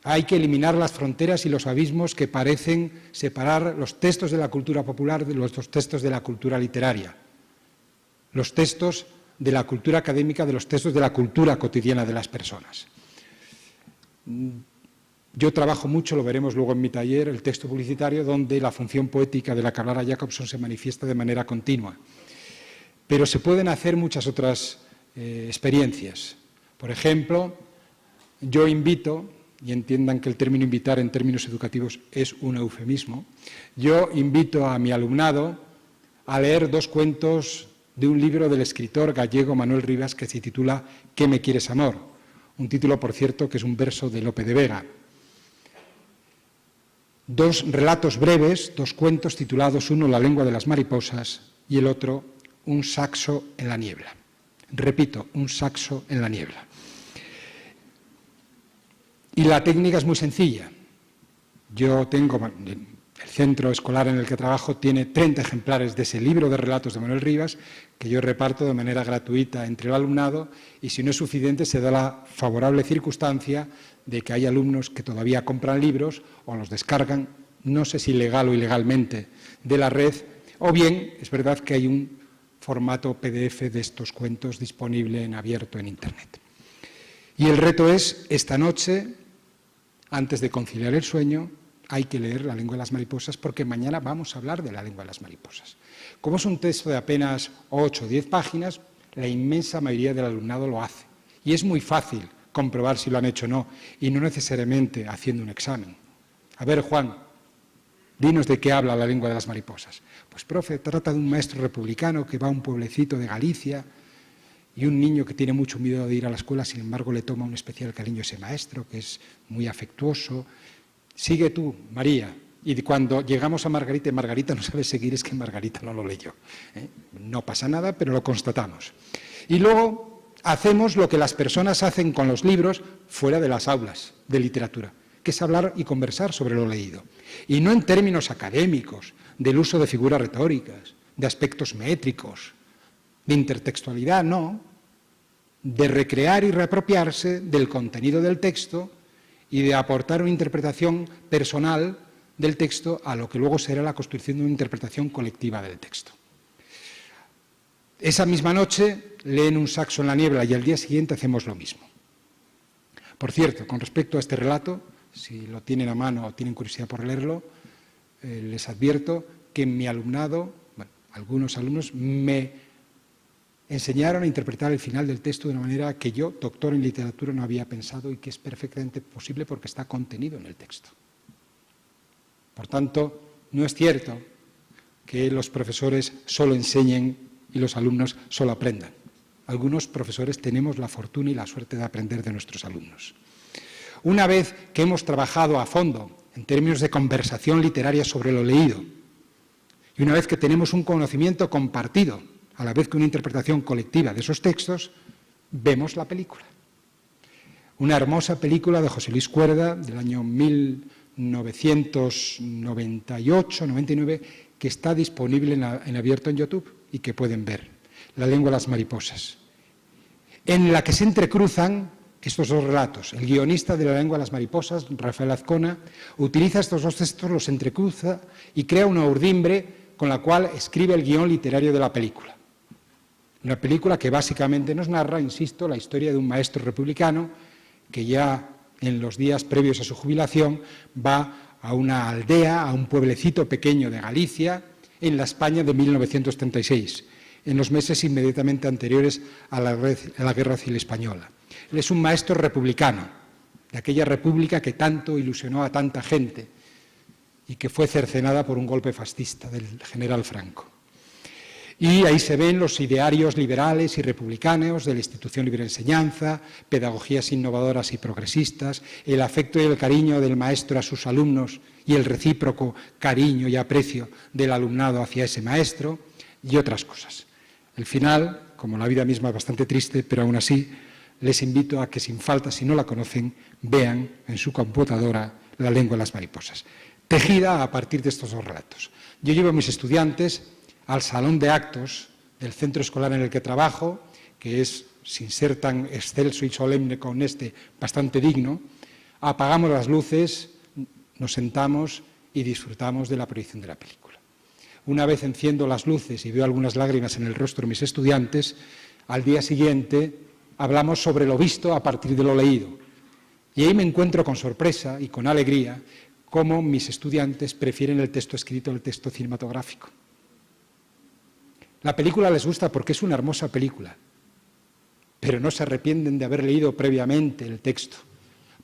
Speaker 2: Hay que eliminar las fronteras y los abismos que parecen separar los textos de la cultura popular de los textos de la cultura literaria, los textos de la cultura académica de los textos de la cultura cotidiana de las personas. Yo trabajo mucho, lo veremos luego en mi taller, el texto publicitario, donde la función poética de la que hablara Jacobson se manifiesta de manera continua. Pero se pueden hacer muchas otras experiencias. Por ejemplo, yo invito, y entiendan que el término invitar en términos educativos es un eufemismo, yo invito a mi alumnado a leer 2 cuentos de un libro del escritor gallego Manuel Rivas que se titula ¿Qué me quieres, amor? Un título, por cierto, que es un verso de Lope de Vega. 2 relatos breves, 2 cuentos titulados, uno La lengua de las mariposas y el otro Un saxo en la niebla. Repito, Un saxo en la niebla. Y la técnica es muy sencilla. Yo tengo, el centro escolar en el que trabajo tiene 30 ejemplares de ese libro de relatos de Manuel Rivas, que yo reparto de manera gratuita entre el alumnado, y si no es suficiente se da la favorable circunstancia de que hay alumnos que todavía compran libros o los descargan, no sé si legal o ilegalmente, de la red, o bien es verdad que hay un formato PDF de estos cuentos disponible en abierto en Internet. Y el reto es, esta noche, antes de conciliar el sueño, hay que leer La lengua de las mariposas, porque mañana vamos a hablar de La lengua de las mariposas. Como es un texto de apenas 8 o 10 páginas, la inmensa mayoría del alumnado lo hace. Y es muy fácil comprobar si lo han hecho o no, y no necesariamente haciendo un examen. A ver, Juan, dinos de qué habla La lengua de las mariposas. Pues, profe, trata de un maestro republicano que va a un pueblecito de Galicia y un niño que tiene mucho miedo de ir a la escuela, sin embargo, le toma un especial cariño a ese maestro, que es muy afectuoso. Sigue tú, María. Y cuando llegamos a Margarita y Margarita no sabe seguir, es que Margarita no lo leyó. No pasa nada, pero lo constatamos. Y luego hacemos lo que las personas hacen con los libros fuera de las aulas de literatura, que es hablar y conversar sobre lo leído. Y no en términos académicos, del uso de figuras retóricas, de aspectos métricos, de intertextualidad, no, de recrear y reapropiarse del contenido del texto y de aportar una interpretación personal del texto a lo que luego será la construcción de una interpretación colectiva del texto. Esa misma noche leen Un saxo en la niebla y al día siguiente hacemos lo mismo. Por cierto, con respecto a este relato, si lo tienen a mano o tienen curiosidad por leerlo, les advierto que en mi alumnado, bueno, algunos alumnos me enseñaron a interpretar el final del texto de una manera que yo, doctor en literatura, no había pensado y que es perfectamente posible porque está contenido en el texto. Por tanto, no es cierto que los profesores solo enseñen y los alumnos solo aprendan. Algunos profesores tenemos la fortuna y la suerte de aprender de nuestros alumnos. Una vez que hemos trabajado a fondo en términos de conversación literaria sobre lo leído y una vez que tenemos un conocimiento compartido, a la vez que una interpretación colectiva de esos textos, vemos la película. Una hermosa película de José Luis Cuerda del año 1998-99 que está disponible en abierto en YouTube y que pueden ver, La lengua de las mariposas, en la que se entrecruzan estos dos relatos. El guionista de La lengua de las mariposas, Rafael Azcona, utiliza estos dos textos, los entrecruza y crea una urdimbre con la cual escribe el guión literario de la película. Una película que básicamente nos narra, insisto, la historia de un maestro republicano que ya en los días previos a su jubilación va a una aldea, a un pueblecito pequeño de Galicia, en la España de 1936, en los meses inmediatamente anteriores a la Guerra Civil Española. Él es un maestro republicano, de aquella república que tanto ilusionó a tanta gente y que fue cercenada por un golpe fascista del general Franco. Y ahí se ven los idearios liberales y republicanos de la institución libre de enseñanza, pedagogías innovadoras y progresistas, el afecto y el cariño del maestro a sus alumnos y el recíproco cariño y aprecio del alumnado hacia ese maestro y otras cosas. El final, como la vida misma, es bastante triste, pero aún así les invito a que sin falta, si no la conocen, vean en su computadora La lengua de las mariposas, tejida a partir de estos dos relatos. Yo llevo a mis estudiantes al salón de actos del centro escolar en el que trabajo, que es, sin ser tan excelso y solemne con bastante digno. Apagamos las luces, nos sentamos y disfrutamos de la proyección de la película. Una vez enciendo las luces y veo algunas lágrimas en el rostro de mis estudiantes, al día siguiente hablamos sobre lo visto a partir de lo leído. Y ahí me encuentro con sorpresa y con alegría cómo mis estudiantes prefieren el texto escrito al texto cinematográfico. La película les gusta porque es una hermosa película, pero no se arrepienten de haber leído previamente el texto,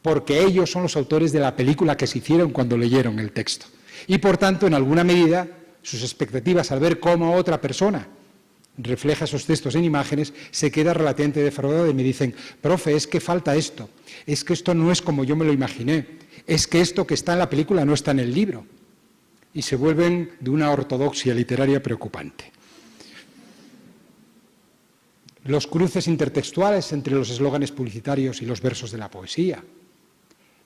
Speaker 2: porque ellos son los autores de la película que se hicieron cuando leyeron el texto. Y, por tanto, en alguna medida, sus expectativas al ver cómo otra persona refleja esos textos en imágenes, se queda relativamente defraudada y me dicen, profe, es que falta esto, es que esto no es como yo me lo imaginé, es que esto que está en la película no está en el libro. Y se vuelven de una ortodoxia literaria preocupante. Los cruces intertextuales entre los eslóganes publicitarios y los versos de la poesía.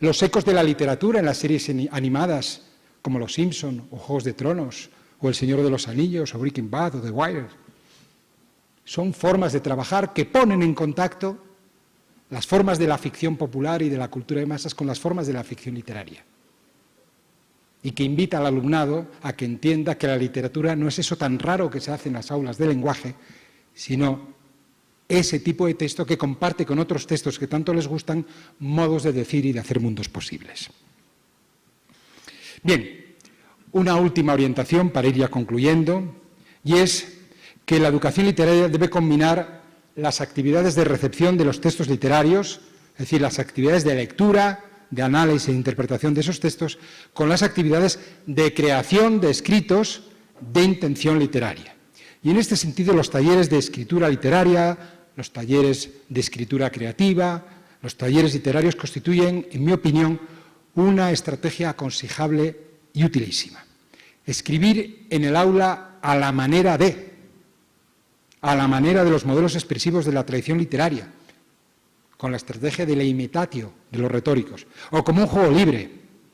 Speaker 2: los ecos de la literatura en las series animadas como Los Simpson o Juegos de Tronos o El Señor de los Anillos o Breaking Bad o The Wire. Son formas de trabajar que ponen en contacto las formas de la ficción popular y de la cultura de masas con las formas de la ficción literaria. Y que invita al alumnado a que entienda que la literatura no es eso tan raro que se hace en las aulas de lenguaje, sino ese tipo de texto que comparte con otros textos que tanto les gustan modos de decir y de hacer mundos posibles. Bien, una última orientación para ir ya concluyendo, y es que la educación literaria debe combinar las actividades de recepción de los textos literarios, es decir, las actividades de lectura, de análisis e interpretación de esos textos, con las actividades de creación de escritos de intención literaria. Y en este sentido, los talleres de escritura literaria, los talleres de escritura creativa, los talleres literarios constituyen, en mi opinión, una estrategia aconsejable y utilísima. Escribir en el aula a la manera de los modelos expresivos de la tradición literaria, con la estrategia de la imitatio de los retóricos, o como un juego libre,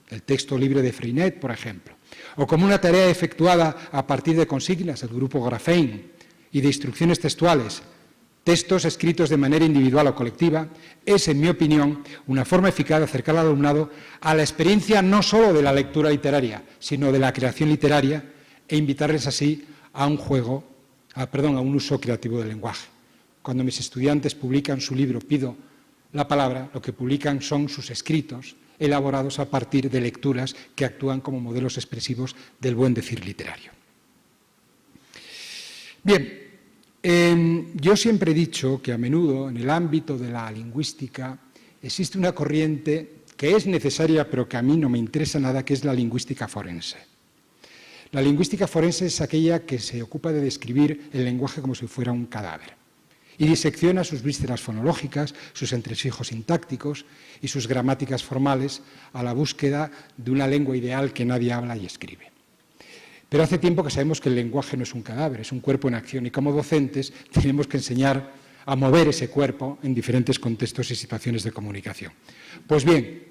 Speaker 2: el texto libre de Freinet, por ejemplo, o como una tarea efectuada a partir de consignas, el grupo Graphein, y de instrucciones textuales, textos escritos de manera individual o colectiva, es, en mi opinión, una forma eficaz de acercar al alumnado a la experiencia no solo de la lectura literaria, sino de la creación literaria, e invitarles así a un uso creativo del lenguaje. Cuando mis estudiantes publican su libro Pido la palabra, lo que publican son sus escritos, elaborados a partir de lecturas que actúan como modelos expresivos del buen decir literario. Bien, yo siempre he dicho que a menudo en el ámbito de la lingüística existe una corriente que es necesaria pero que a mí no me interesa nada, que es la lingüística forense. La lingüística forense es aquella que se ocupa de describir el lenguaje como si fuera un cadáver y disecciona sus vísceras fonológicas, sus entresijos sintácticos y sus gramáticas formales a la búsqueda de una lengua ideal que nadie habla y escribe. Pero hace tiempo que sabemos que el lenguaje no es un cadáver, es un cuerpo en acción, y como docentes tenemos que enseñar a mover ese cuerpo en diferentes contextos y situaciones de comunicación. Pues bien,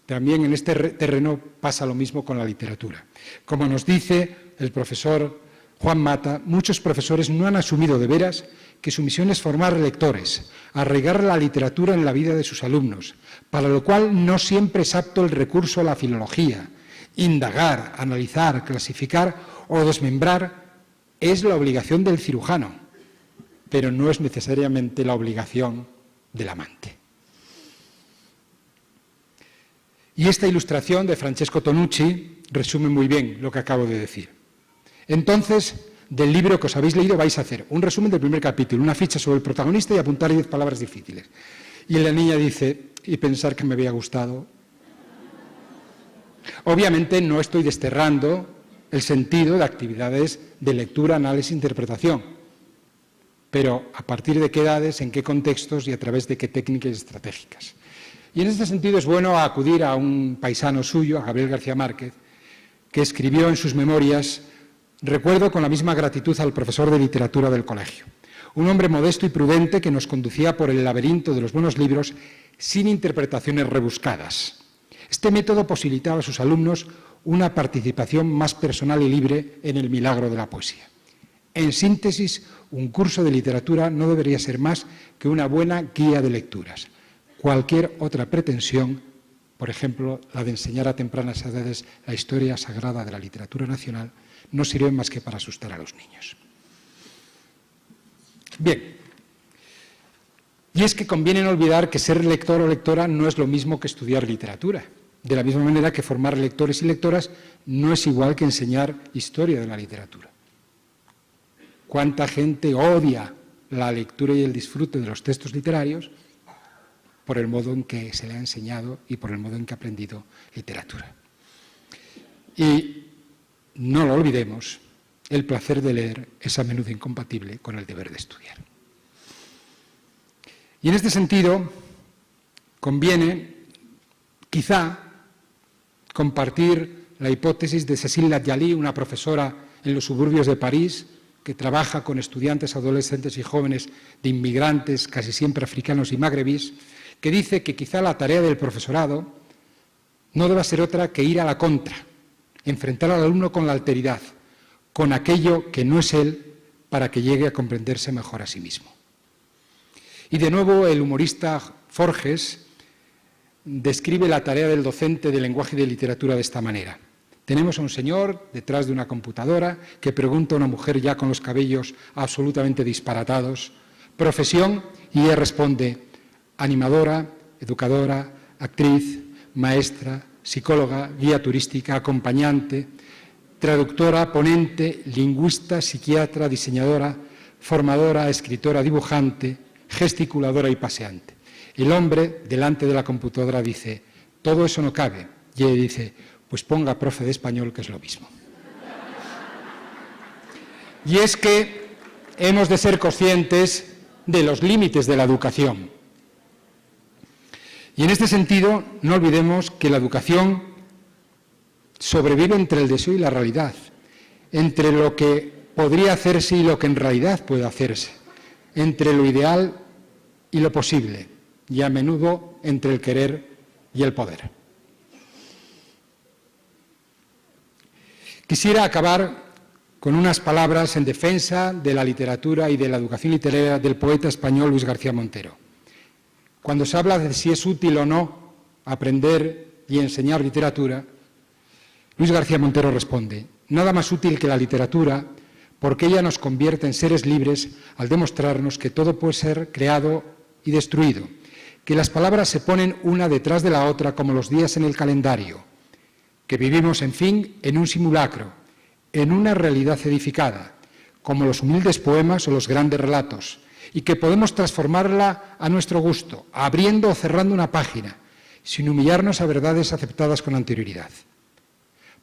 Speaker 2: también en este terreno pasa lo mismo con la literatura. Como nos dice el profesor Juan Mata, muchos profesores no han asumido de veras que su misión es formar lectores, arraigar la literatura en la vida de sus alumnos, para lo cual no siempre es apto el recurso a la filología. Indagar, analizar, clasificar o desmembrar es la obligación del cirujano, pero no es necesariamente la obligación del amante. Y esta ilustración de Francesco Tonucci resume muy bien lo que acabo de decir. Entonces, del libro que os habéis leído vais a hacer un resumen del primer capítulo, una ficha sobre el protagonista y apuntar 10 palabras difíciles. Y la niña dice, y pensar que me había gustado. Obviamente no estoy desterrando el sentido de actividades de lectura, análisis e interpretación, pero a partir de qué edades, en qué contextos y a través de qué técnicas estratégicas. Y en este sentido es bueno acudir a un paisano suyo, a Gabriel García Márquez, que escribió en sus memorias: recuerdo con la misma gratitud al profesor de literatura del colegio, un hombre modesto y prudente que nos conducía por el laberinto de los buenos libros sin interpretaciones rebuscadas. Este método posibilitaba a sus alumnos una participación más personal y libre en el milagro de la poesía. En síntesis, un curso de literatura no debería ser más que una buena guía de lecturas. Cualquier otra pretensión, por ejemplo, la de enseñar a tempranas edades la historia sagrada de la literatura nacional, no sirve más que para asustar a los niños. Bien, y es que conviene no olvidar que ser lector o lectora no es lo mismo que estudiar literatura. De la misma manera que formar lectores y lectoras no es igual que enseñar historia de la literatura. ¿Cuánta gente odia la lectura y el disfrute de los textos literarios por el modo en que se le ha enseñado y por el modo en que ha aprendido literatura? Y no lo olvidemos, el placer de leer es a menudo incompatible con el deber de estudiar. Y en este sentido, conviene, quizá, compartir la hipótesis de Cécile Ladjali, una profesora en los suburbios de París, que trabaja con estudiantes, adolescentes y jóvenes de inmigrantes, casi siempre africanos y magrebíes, que dice que quizá la tarea del profesorado no deba ser otra que ir a la contra, enfrentar al alumno con la alteridad, con aquello que no es él, para que llegue a comprenderse mejor a sí mismo. Y de nuevo el humorista Forges describe la tarea del docente de lenguaje y de literatura de esta manera. Tenemos a un señor detrás de una computadora que pregunta a una mujer ya con los cabellos absolutamente disparatados, profesión, y ella responde: animadora, educadora, actriz, maestra, psicóloga, guía turística, acompañante, traductora, ponente, lingüista, psiquiatra, diseñadora, formadora, escritora, dibujante, gesticuladora y paseante. El hombre, delante de la computadora, dice: todo eso no cabe. Y ella dice: pues ponga profe de español, que es lo mismo. Y es que hemos de ser conscientes de los límites de la educación. Y en este sentido, no olvidemos que la educación sobrevive entre el deseo y la realidad, entre lo que podría hacerse y lo que en realidad puede hacerse, entre lo ideal y lo posible, y a menudo entre el querer y el poder. Quisiera acabar con unas palabras en defensa de la literatura y de la educación literaria del poeta español Luis García Montero. Cuando se habla de si es útil o no aprender y enseñar literatura, Luis García Montero responde: nada más útil que la literatura, porque ella nos convierte en seres libres al demostrarnos que todo puede ser creado y destruido, que las palabras se ponen una detrás de la otra como los días en el calendario, que vivimos, en fin, en un simulacro, en una realidad edificada, como los humildes poemas o los grandes relatos, y que podemos transformarla a nuestro gusto, abriendo o cerrando una página, sin humillarnos a verdades aceptadas con anterioridad.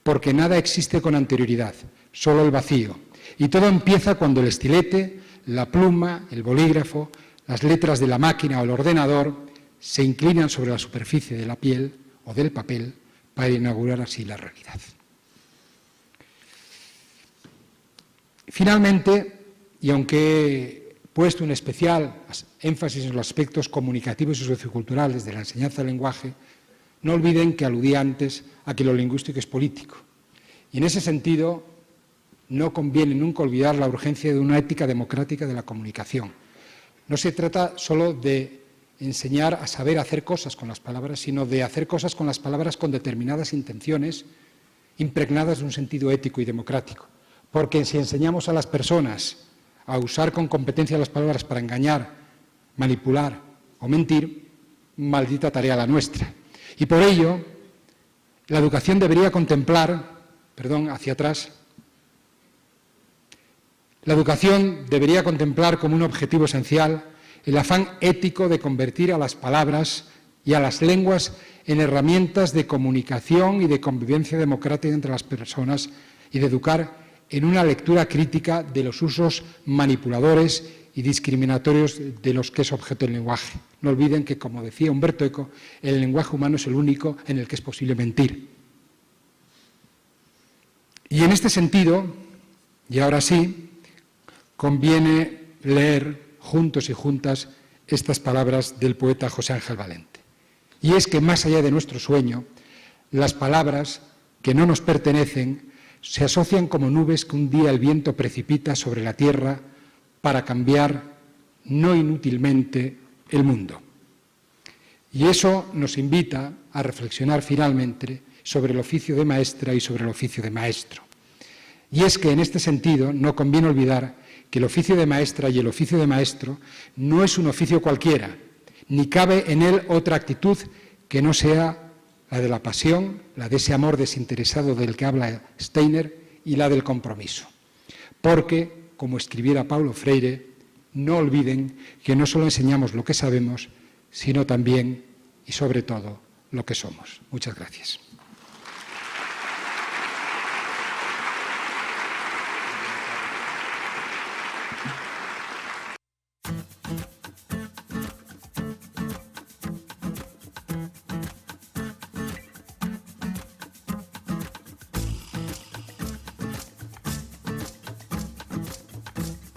Speaker 2: Porque nada existe con anterioridad, solo el vacío, y todo empieza cuando el estilete, la pluma, el bolígrafo, las letras de la máquina o el ordenador se inclinan sobre la superficie de la piel o del papel para inaugurar así la realidad. Finalmente, y aunque he puesto un especial énfasis en los aspectos comunicativos y socioculturales de la enseñanza del lenguaje, no olviden que aludí antes a que lo lingüístico es político. Y en ese sentido, no conviene nunca olvidar la urgencia de una ética democrática de la comunicación. No se trata solo de enseñar a saber hacer cosas con las palabras, sino de hacer cosas con las palabras con determinadas intenciones impregnadas de un sentido ético y democrático. Porque si enseñamos a las personas a usar con competencia las palabras para engañar, manipular o mentir, maldita tarea la nuestra. Y por ello, la educación debería contemplar, hacia atrás, la educación debería contemplar como un objetivo esencial el afán ético de convertir a las palabras y a las lenguas en herramientas de comunicación y de convivencia democrática entre las personas y de educar en una lectura crítica de los usos manipuladores y discriminatorios de los que es objeto el lenguaje. No olviden que, como decía Humberto Eco, el lenguaje humano es el único en el que es posible mentir. Y en este sentido, y ahora sí, conviene leer juntos y juntas estas palabras del poeta José Ángel Valente. Y es que más allá de nuestro sueño, las palabras que no nos pertenecen se asocian como nubes que un día el viento precipita sobre la tierra para cambiar no inútilmente el mundo. Y eso nos invita a reflexionar finalmente sobre el oficio de maestra y sobre el oficio de maestro. Y es que en este sentido no conviene olvidar que el oficio de maestra y el oficio de maestro no es un oficio cualquiera, ni cabe en él otra actitud que no sea la de la pasión, la de ese amor desinteresado del que habla Steiner y la del compromiso. Porque, como escribiera Paulo Freire, no olviden que no solo enseñamos lo que sabemos, sino también y sobre todo lo que somos. Muchas gracias.